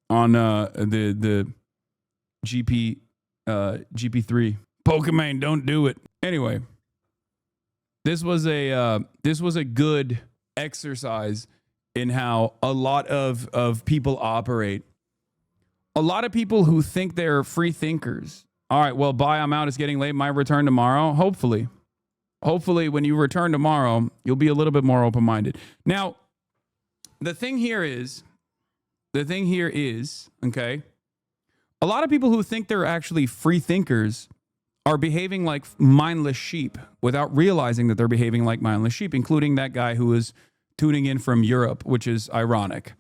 on the GP3. Pokimane, don't do it. Anyway. This was a good exercise in how a lot of people operate. A lot of people who think they're free thinkers, All right, well, bye. I'm out. It's getting late. My return tomorrow. Hopefully, when you return tomorrow, you'll be a little bit more open-minded. Now, the thing here is, okay, a lot of people who think they're actually free thinkers are behaving like mindless sheep without realizing that they're behaving like mindless sheep, including that guy who is tuning in from Europe, which is ironic.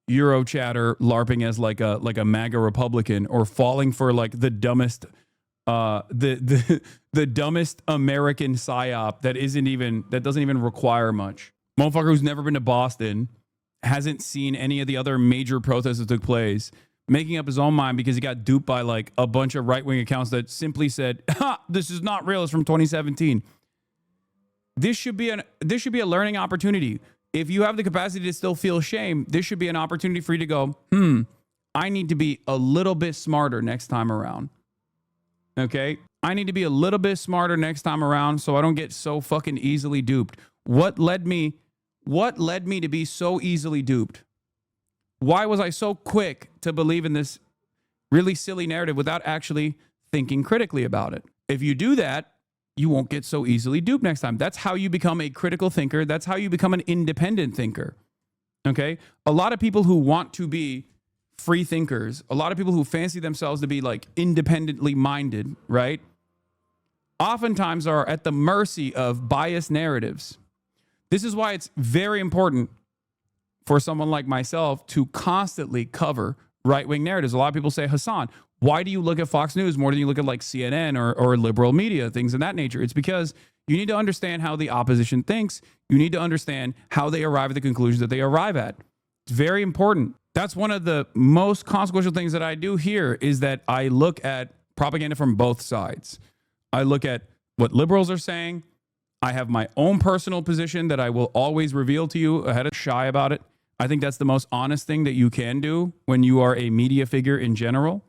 Euro chatter LARPing as like a MAGA Republican, or falling for like the dumbest the dumbest American psyop that doesn't even require much. Motherfucker who's never been to Boston, hasn't seen any of the other major protests that took place, making up his own mind because he got duped by like a bunch of right-wing accounts that simply said, ha, this is not real, it's from 2017. This should be a learning opportunity. If you have the capacity to still feel shame, this should be an opportunity for you to go, I need to be a little bit smarter next time around. Okay? I need to be a little bit smarter next time around so I don't get so fucking easily duped. What led me to be so easily duped? Why was I so quick to believe in this really silly narrative without actually thinking critically about it? If you do that, you won't get so easily duped next time. That's how you become a critical thinker. That's how you become an independent thinker. Okay? A lot of people who want to be free thinkers, a lot of people who fancy themselves to be like independently minded, right? Oftentimes are at the mercy of biased narratives. This is why it's very important for someone like myself to constantly cover right-wing narratives. A lot of people say, Hasan, why do you look at Fox News more than you look at like CNN or liberal media, things of that nature? It's because you need to understand how the opposition thinks. You need to understand how they arrive at the conclusions that they arrive at. It's very important. That's one of the most consequential things that I do here, is that I look at propaganda from both sides. I look at what liberals are saying. I have my own personal position that I will always reveal to you ahead of shy about it. I think that's the most honest thing that you can do when you are a media figure in general.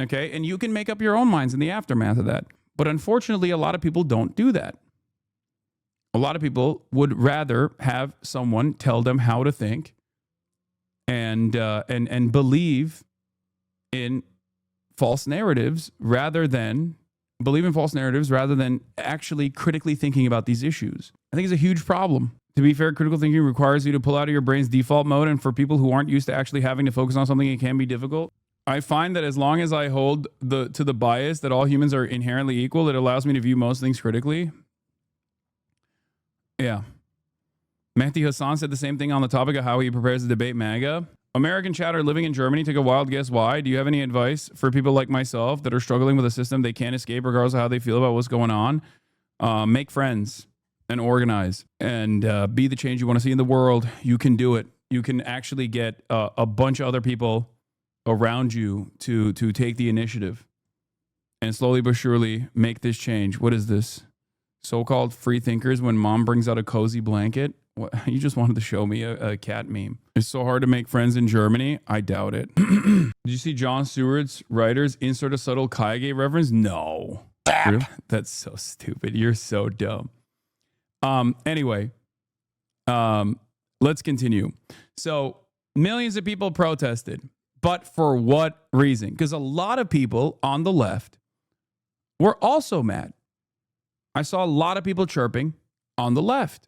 Okay. And you can make up your own minds in the aftermath of that. But unfortunately, a lot of people don't do that. A lot of people would rather have someone tell them how to think and believe in false narratives rather than actually critically thinking about these issues. I think it's a huge problem. To be fair, critical thinking requires you to pull out of your brain's default mode. And for people who aren't used to actually having to focus on something, it can be difficult. I find that as long as I hold to the bias that all humans are inherently equal, it allows me to view most things critically. Yeah. Mehdi Hasan said the same thing on the topic of how he prepares to debate MAGA. American chatter living in Germany, take a wild guess why. Do you have any advice for people like myself that are struggling with a system they can't escape regardless of how they feel about what's going on? Make friends and organize and be the change you want to see in the world. You can do it. You can actually get a bunch of other people around you to take the initiative and slowly but surely make this change. What is this? So-called free thinkers when mom brings out a cozy blanket. What? You just wanted to show me a cat meme. It's so hard to make friends in Germany. I doubt it. Did you see Jon Stewart's writers insert a subtle Kaige reference? No. Really? That's so stupid. You're so dumb. Anyway, let's continue. So millions of people protested, but for what reason? Because a lot of people on the left were also mad. I saw a lot of people chirping on the left.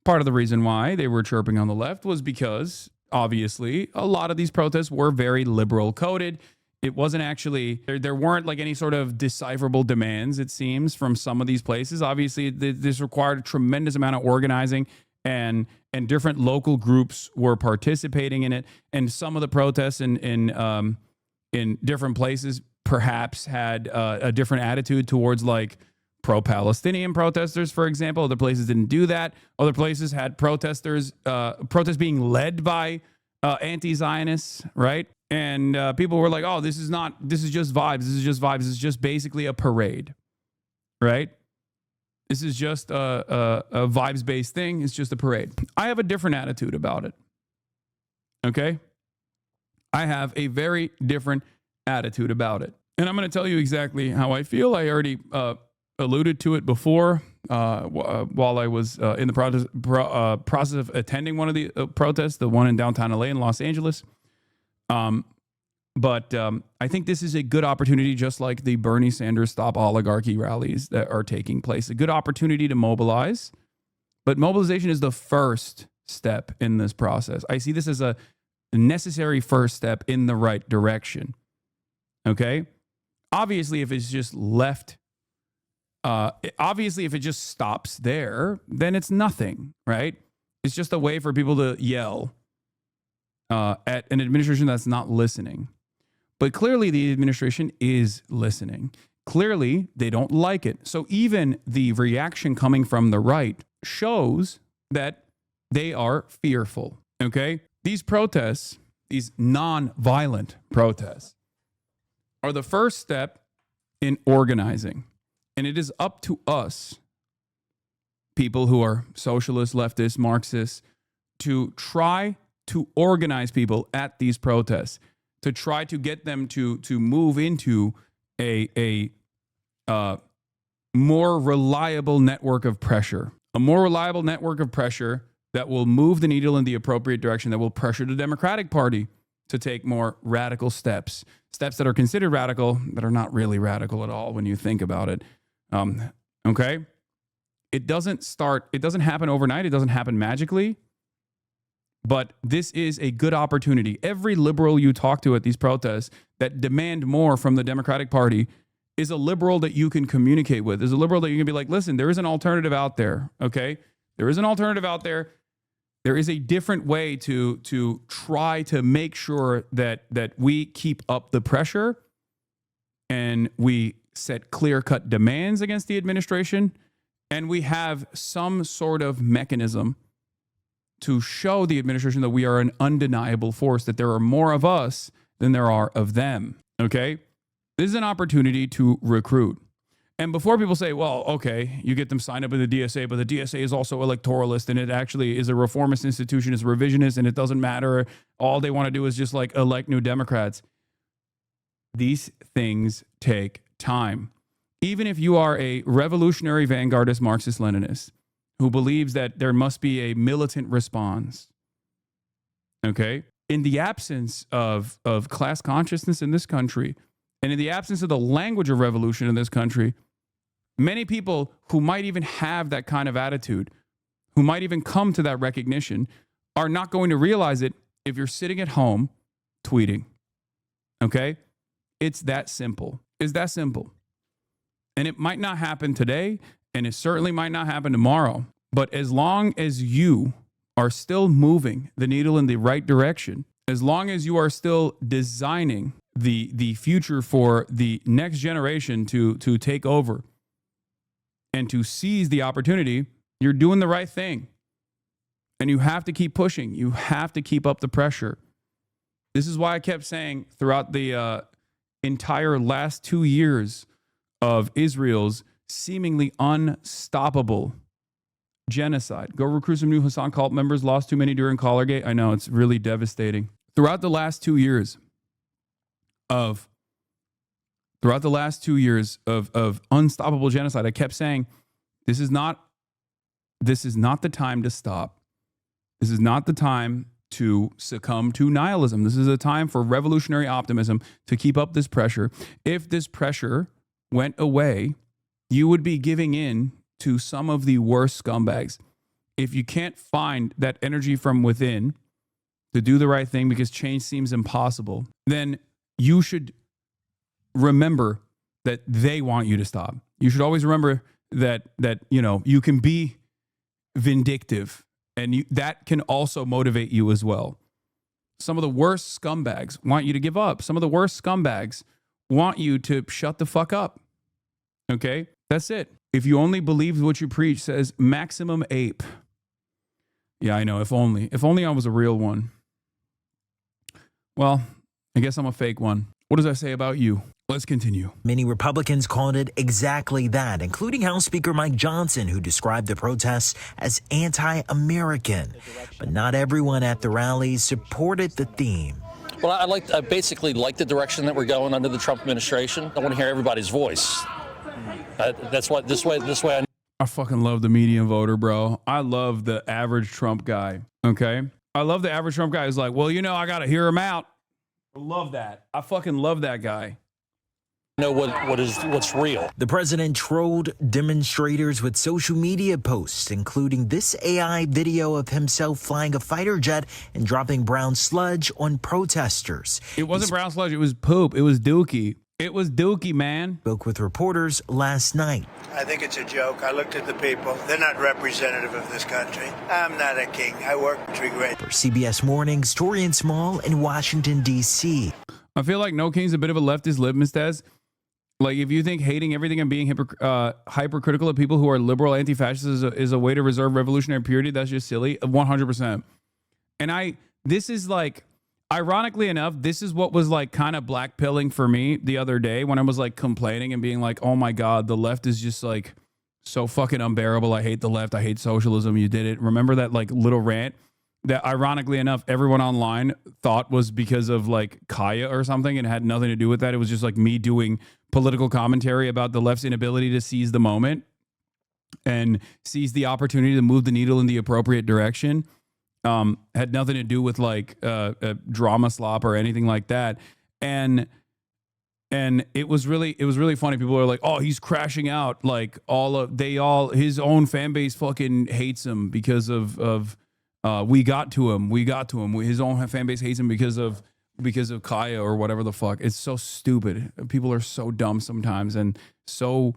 Part of the reason why they were chirping on the left was because, obviously, a lot of these protests were very liberal coded. It wasn't actually, there weren't like any sort of decipherable demands, it seems, from some of these places. Obviously, this required a tremendous amount of organizing, and different local groups were participating in it. And some of the protests in different places perhaps had a different attitude towards like pro-Palestinian protesters, for example. Other places didn't do that. Other places had protests being led by anti-Zionists, right? And people were like, oh, this is just vibes. This is just basically a parade, right? This is just a vibes-based thing. It's just a parade. I have a different attitude about it, okay? I have a very different attitude about it. And I'm going to tell you exactly how I feel. I already alluded to it before while I was in the process of attending one of the protests, the one in downtown LA in Los Angeles. But I think this is a good opportunity, just like the Bernie Sanders Stop Oligarchy rallies that are taking place. A good opportunity to mobilize. But mobilization is the first step in this process. I see this as a necessary first step in the right direction. Okay? Obviously, if it's just left, obviously, if it just stops there, then it's nothing, right? It's just a way for people to yell at an administration that's not listening. But clearly, the administration is listening. Clearly, they don't like it. So even the reaction coming from the right shows that they are fearful, okay? These protests, these non-violent protests, are the first step in organizing. And it is up to us, people who are socialists, leftists, Marxists, to try to organize people at these protests, to try to get them to move into a more reliable network of pressure, a more reliable network of pressure that will move the needle in the appropriate direction, that will pressure the Democratic Party to take more radical steps that are considered radical, that are not really radical at all when you think about it. Okay? It doesn't happen overnight. It doesn't happen magically. But this is a good opportunity. Every liberal you talk to at these protests that demand more from the Democratic Party is a liberal that you can communicate with, is a liberal that you can be like, listen, there is an alternative out there, okay? There is an alternative out there. There is a different way to try to make sure that we keep up the pressure and we set clear-cut demands against the administration, and we have some sort of mechanism to show the administration that we are an undeniable force, that there are more of us than there are of them, okay? This is an opportunity to recruit. And before people say, well, okay, you get them signed up with the DSA, but the DSA is also electoralist, and it actually is a reformist institution, it's revisionist, and it doesn't matter. All they want to do is just like elect new Democrats. These things take time. Even if you are a revolutionary vanguardist Marxist-Leninist who believes that there must be a militant response, okay? In the absence of class consciousness in this country, and in the absence of the language of revolution in this country, many people who might even have that kind of attitude, who might even come to that recognition, are not going to realize it if you're sitting at home tweeting, okay? It's that simple. It's that simple. And it might not happen today, and it certainly might not happen tomorrow. But as long as you are still moving the needle in the right direction, as long as you are still designing the future for the next generation to take over and to seize the opportunity, you're doing the right thing. And you have to keep pushing. You have to keep up the pressure. This is why I kept saying throughout the entire last 2 years of Israel's seemingly unstoppable genocide. Go recruit some new Hasan cult members, lost too many during Collargate. I know, it's really devastating. Throughout the last 2 years of unstoppable genocide, I kept saying, this is not the time to stop. This is not the time to succumb to nihilism. This is a time for revolutionary optimism to keep up this pressure. If this pressure went away, you would be giving in to some of the worst scumbags. If you can't find that energy from within to do the right thing because change seems impossible, then you should remember that they want you to stop. You should always remember that you can be vindictive, and that can also motivate you as well. Some of the worst scumbags want you to give up. Some of the worst scumbags want you to shut the fuck up. Okay? That's it. If you only believed what you preach, says Maximum Ape. Yeah, I know. If only I was a real one. Well, I guess I'm a fake one. What does that say about you? Let's continue. Many Republicans called it exactly that, including House Speaker Mike Johnson, who described the protests as anti-American. But not everyone at the rallies supported the theme. Well, I basically like the direction that we're going under the Trump administration. I want to hear everybody's voice. That's what this way. I fucking love the median voter, bro. I love the average Trump guy. Okay, I love the average Trump guy who's like, well, I got to hear him out. Love that. I fucking love that guy. Know what's real. The president trolled demonstrators with social media posts, including this AI video of himself flying a fighter jet and dropping brown sludge on protesters. It wasn't brown sludge. It was poop. It was dookie. It was dookie, man. Spoke with reporters last night. I think it's a joke. I looked at the people. They're not representative of this country. I'm not a king. I work for great. For CBS Mornings, Torian Small in Washington, D.C. I feel like No King's a bit of a leftist litmus test. Like, if you think hating everything and being hypercritical of people who are liberal anti-fascists is a way to reserve revolutionary purity, that's just silly. 100%. And this is like, ironically enough, this is what was like kind of blackpilling for me the other day when I was like complaining and being like, oh my God, the left is just like so fucking unbearable. I hate the left. I hate socialism. You did it. Remember that like little rant that ironically enough, everyone online thought was because of like Kaya or something and had nothing to do with that. It was just like me doing political commentary about the left's inability to seize the moment and seize the opportunity to move the needle in the appropriate direction. Had nothing to do with like a drama slop or anything like that. And it was really funny. People are like, oh, he's crashing out. Like his own fan base fucking hates him because of we got to him. His own fan base hates him because of Kaya or whatever the fuck. It's so stupid. People are so dumb sometimes and so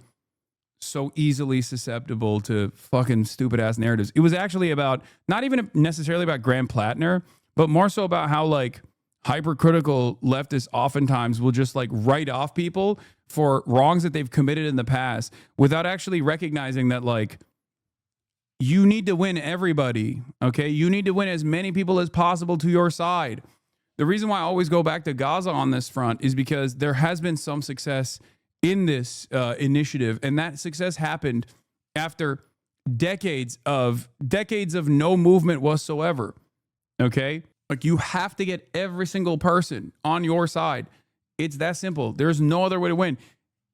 easily susceptible to fucking stupid ass narratives. It was actually about, not even necessarily about Graham Plattner, but more so about how like hypercritical leftists oftentimes will just like write off people for wrongs that they've committed in the past without actually recognizing that like, you need to win everybody, okay? You need to win as many people as possible to your side. The reason why I always go back to Gaza on this front is because there has been some success in this initiative, and that success happened after decades of no movement whatsoever, okay? Like, you have to get every single person on your side. It's that simple. There's no other way to win.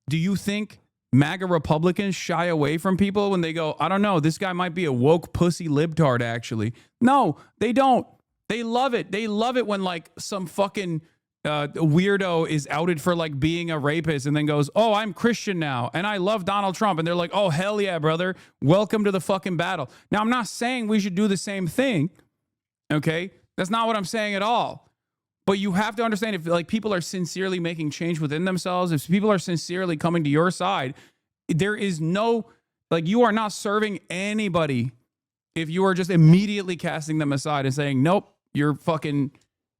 Do you think MAGA Republicans shy away from people when they go, I don't know, this guy might be a woke pussy libtard, actually? No, they don't. They love it. They love it when like some fucking weirdo is outed for like being a rapist and then goes, oh, I'm Christian now and I love Donald Trump. And they're like, oh, hell yeah, brother. Welcome to the fucking battle. Now, I'm not saying we should do the same thing. Okay? That's not what I'm saying at all. But you have to understand, if like people are sincerely making change within themselves, if people are sincerely coming to your side, there is no, like, you are not serving anybody if you are just immediately casting them aside and saying, nope, you're fucking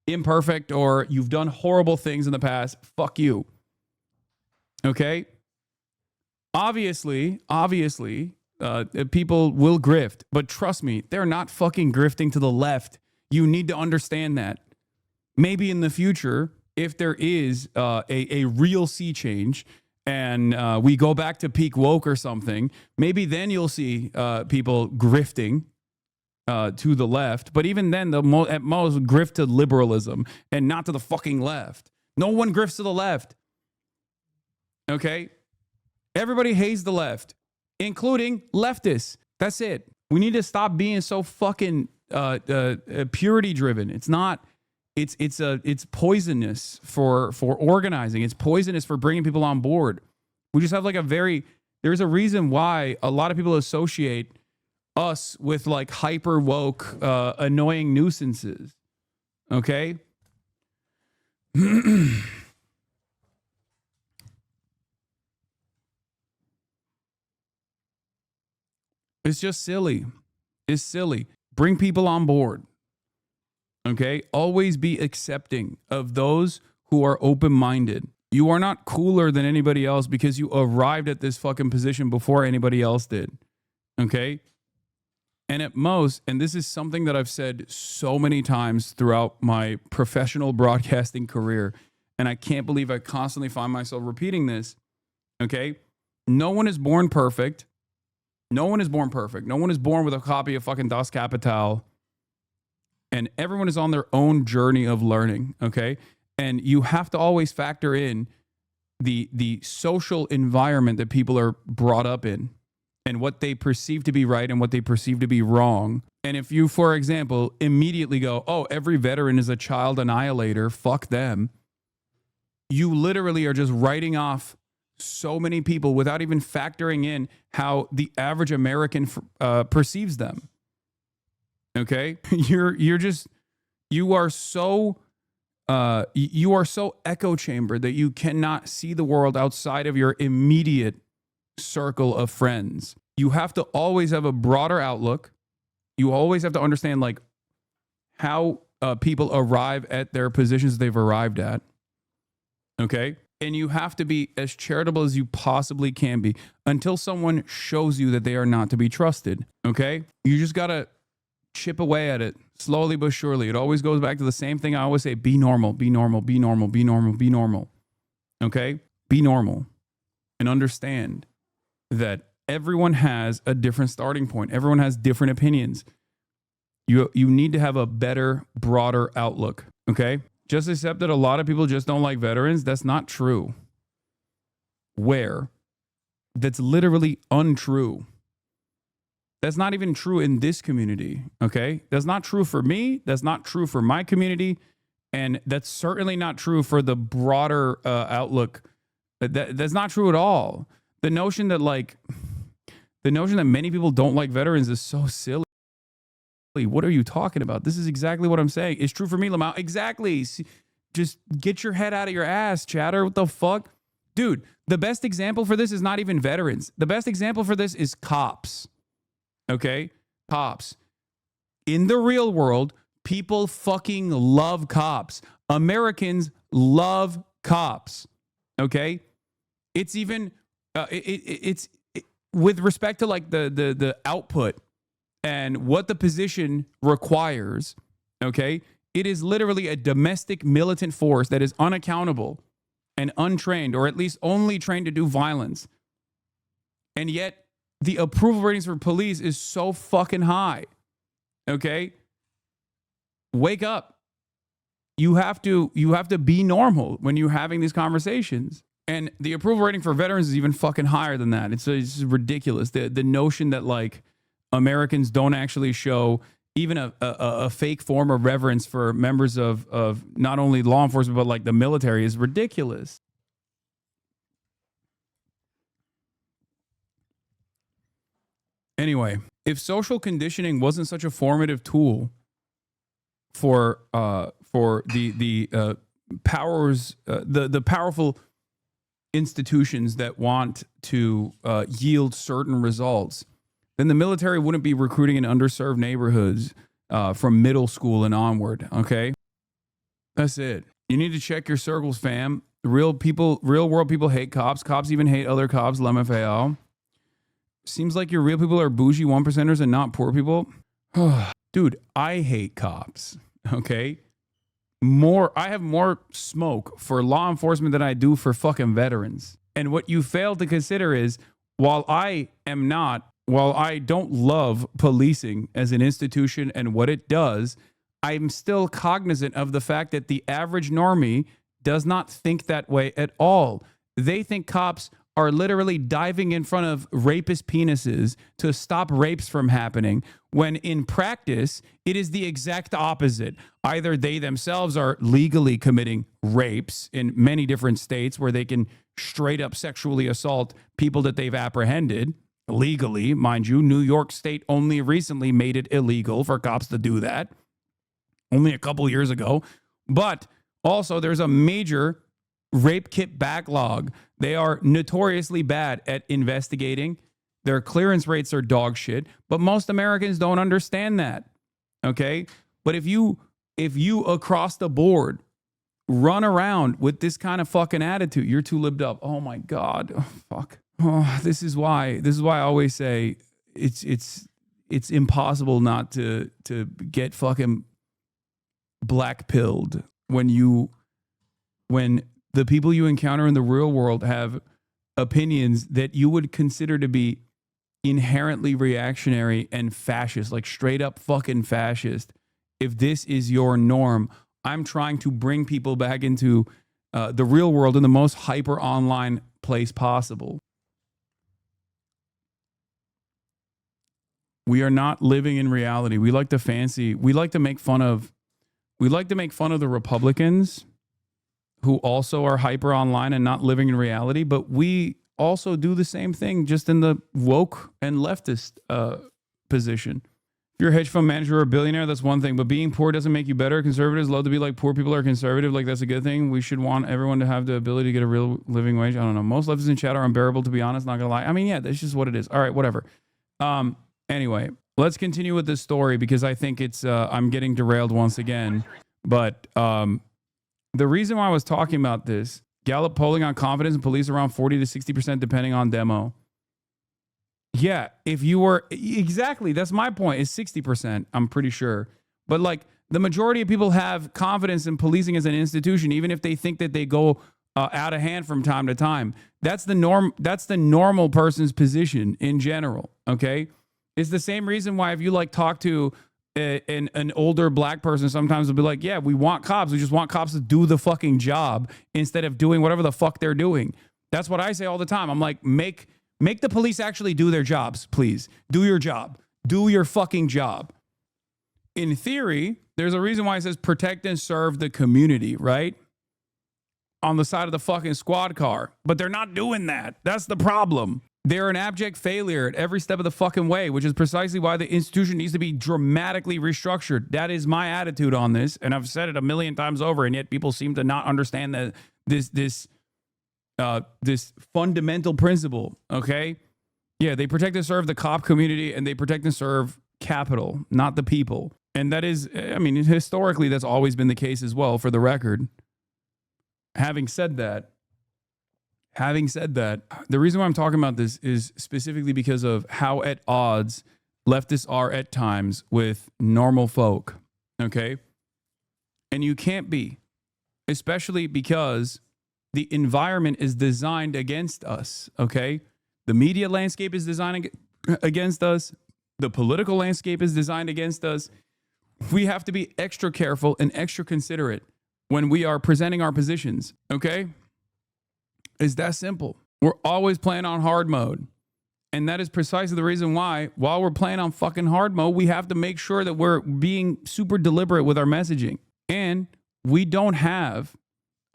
imperfect or you've done horrible things in the past. Fuck you. Okay? Obviously, people will grift, but trust me, they're not fucking grifting to the left. You need to understand that. Maybe in the future, if there is a real sea change and we go back to peak woke or something, maybe then you'll see people grifting to the left. But even then, at most, grift to liberalism and not to the fucking left. No one grifts to the left. Okay? Everybody hates the left, including leftists. That's it. We need to stop being so fucking purity driven. It's not. It's poisonous for organizing. It's poisonous for bringing people on board. We just have like there's a reason why a lot of people associate us with like hyper woke, annoying nuisances. Okay. It's just silly. It's silly. Bring people on board. Okay? Always be accepting of those who are open-minded. You are not cooler than anybody else because you arrived at this fucking position before anybody else did. Okay? And at most, and this is something that I've said so many times throughout my professional broadcasting career, and I can't believe I constantly find myself repeating this. Okay? No one is born perfect. No one is born perfect. No one is born with a copy of fucking Das Kapital. And everyone is on their own journey of learning, okay? And you have to always factor in the social environment that people are brought up in and what they perceive to be right and what they perceive to be wrong. And if you, for example, immediately go, oh, every veteran is a child annihilator, fuck them, you literally are just writing off so many people without even factoring in how the average American perceives them. Okay? You are so echo chambered that you cannot see the world outside of your immediate circle of friends. You have to always have a broader outlook. You always have to understand like how people arrive at their positions they've arrived at. Okay? And you have to be as charitable as you possibly can be until someone shows you that they are not to be trusted. Okay? You just got to chip away at it slowly but surely. It always goes back to the same thing I always say: be normal, be normal, be normal, be normal, be normal. Okay? Be normal and understand that everyone has a different starting point. Everyone has different opinions. You need to have a better, broader outlook. Okay? Just accept that a lot of people just don't like veterans. That's not true. Where? That's literally untrue. That's not even true in this community, okay? That's not true for me. That's not true for my community. And that's certainly not true for the broader outlook. That's not true at all. The notion that many people don't like veterans is so silly. What are you talking about? This is exactly what I'm saying. It's true for me, Lamau. Exactly. Just get your head out of your ass, chatter. What the fuck? Dude, the best example for this is not even veterans. The best example for this is cops. Okay? Cops. In the real world, people fucking love cops. Americans love cops. Okay? It's even, it's with respect to like the output and what the position requires, okay? It is literally a domestic militant force that is unaccountable and untrained, or at least only trained to do violence. And yet the approval ratings for police is so fucking high, okay? Wake up. You have to be normal when you're having these conversations. And the approval rating for veterans is even fucking higher than that. It's ridiculous. The notion that like Americans don't actually show even a fake form of reverence for members of not only law enforcement, but like the military is ridiculous. Anyway, if social conditioning wasn't such a formative tool for the powers, the powerful institutions that want to yield certain results, then the military wouldn't be recruiting in underserved neighborhoods from middle school and onward, okay? That's it. You need to check your circles, fam. Real world people hate cops. Cops even hate other cops, LMFAO. Seems like your real people are bougie 1%ers and not poor people. Dude, I hate cops, okay? I have more smoke for law enforcement than I do for fucking veterans. And what you fail to consider is, while I don't love policing as an institution and what it does, I'm still cognizant of the fact that the average normie does not think that way at all. They think cops are literally diving in front of rapist penises to stop rapes from happening, when in practice, it is the exact opposite. Either they themselves are legally committing rapes in many different states where they can straight up sexually assault people that they've apprehended, legally, mind you. New York State only recently made it illegal for cops to do that, only a couple years ago. But also, there's a major rape kit backlog. They are notoriously bad at investigating. Their clearance rates are dog shit, but most Americans don't understand that. Okay? But if you across the board run around with this kind of fucking attitude, you're too libbed up. Oh my God. Oh, fuck. Oh, this is why I always say it's impossible not to get fucking black pilled when the people you encounter in the real world have opinions that you would consider to be inherently reactionary and fascist, like straight up fucking fascist. If this is your norm, I'm trying to bring people back into the real world in the most hyper online place possible. We are not living in reality. We like to make fun of the Republicans who also are hyper online and not living in reality, but we also do the same thing just in the woke and leftist position. If you're a hedge fund manager or a billionaire, that's one thing, but being poor doesn't make you better. Conservatives love to be like poor people are conservative, like that's a good thing. We should want everyone to have the ability to get a real living wage. I don't know. Most leftists in chat are unbearable, to be honest, not gonna lie. I mean, yeah, that's just what it is. All right, whatever. Anyway, let's continue with this story because I think it's I'm getting derailed once again. But the reason why I was talking about this, Gallup polling on confidence in police around 40 to 60% depending on demo. Yeah, if you were, exactly, that's my point, is 60%, I'm pretty sure. But like the majority of people have confidence in policing as an institution, even if they think that they go out of hand from time to time. That's the norm. That's the normal person's position in general. Okay. It's the same reason why if you like talk to an older black person, sometimes they'll be like, yeah, we want cops. We just want cops to do the fucking job instead of doing whatever the fuck they're doing. That's what I say all the time. I'm like, make the police actually do their jobs, please. Do your job. Do your fucking job. In theory, there's a reason why it says protect and serve the community, right? On the side of the fucking squad car. But they're not doing that. That's the problem. They're an abject failure at every step of the fucking way, which is precisely why the institution needs to be dramatically restructured. That is my attitude on this, and I've said it a million times over, and yet people seem to not understand that this fundamental principle. Okay, yeah, they protect and serve the cop community, and they protect and serve capital, not the people. And that is, I mean, historically, that's always been the case as well. For the record, having said that, the reason why I'm talking about this is specifically because of how at odds leftists are at times with normal folk, okay? And you can't be, especially because the environment is designed against us, okay? The media landscape is designed against us. The political landscape is designed against us. We have to be extra careful and extra considerate when we are presenting our positions, okay? It's that simple. We're always playing on hard mode. And that is precisely the reason why, while we're playing on fucking hard mode, we have to make sure that we're being super deliberate with our messaging. And we don't have,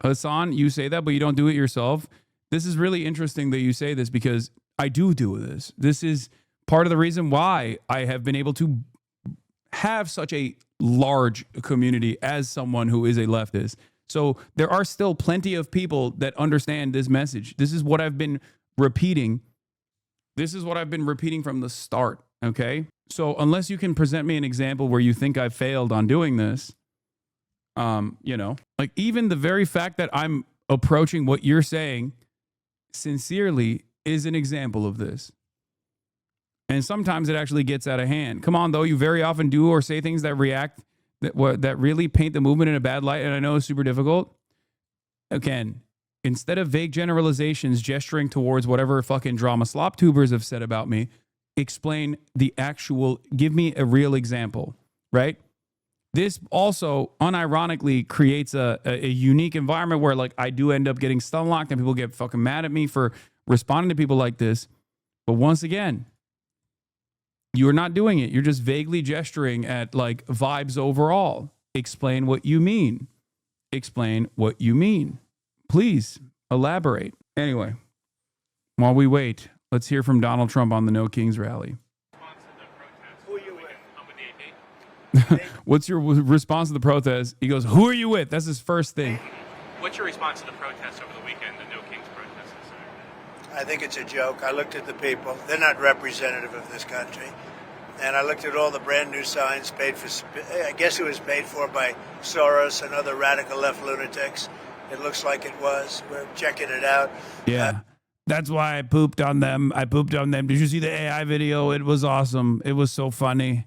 Hasan, you say that, but you don't do it yourself. This is really interesting that you say this because I do this. This is part of the reason why I have been able to have such a large community as someone who is a leftist. So there are still plenty of people that understand this message. This is what I've been repeating. This is what I've been repeating from the start, okay? So unless you can present me an example where you think I've failed on doing this, you know, like even the very fact that I'm approaching what you're saying sincerely is an example of this. And sometimes it actually gets out of hand. Come on, though, you very often do or say things that that really paint the movement in a bad light, and I know it's super difficult. Again, instead of vague generalizations gesturing towards whatever fucking drama slop tubers have said about me, explain the actual, give me a real example, right? This also unironically creates a unique environment where like I do end up getting stun locked and people get fucking mad at me for responding to people like this. But once again, you're not doing it. You're just vaguely gesturing at like vibes overall. Explain what you mean. Explain what you mean. Please elaborate. Anyway, while we wait, let's hear from Donald Trump on the No Kings rally. Who are you with? What's your response to the protest? He goes, who are you with? That's his first thing. What's your response to the protest over the weekend, the No Kings protests? I think it's a joke. I looked at the people. They're not representative of this country. And I looked at all the brand new signs paid for, I guess it was paid for by Soros and other radical left lunatics. It looks like it was. We're checking it out. Yeah. That's why I pooped on them. Did you see the AI video? It was awesome. It was so funny.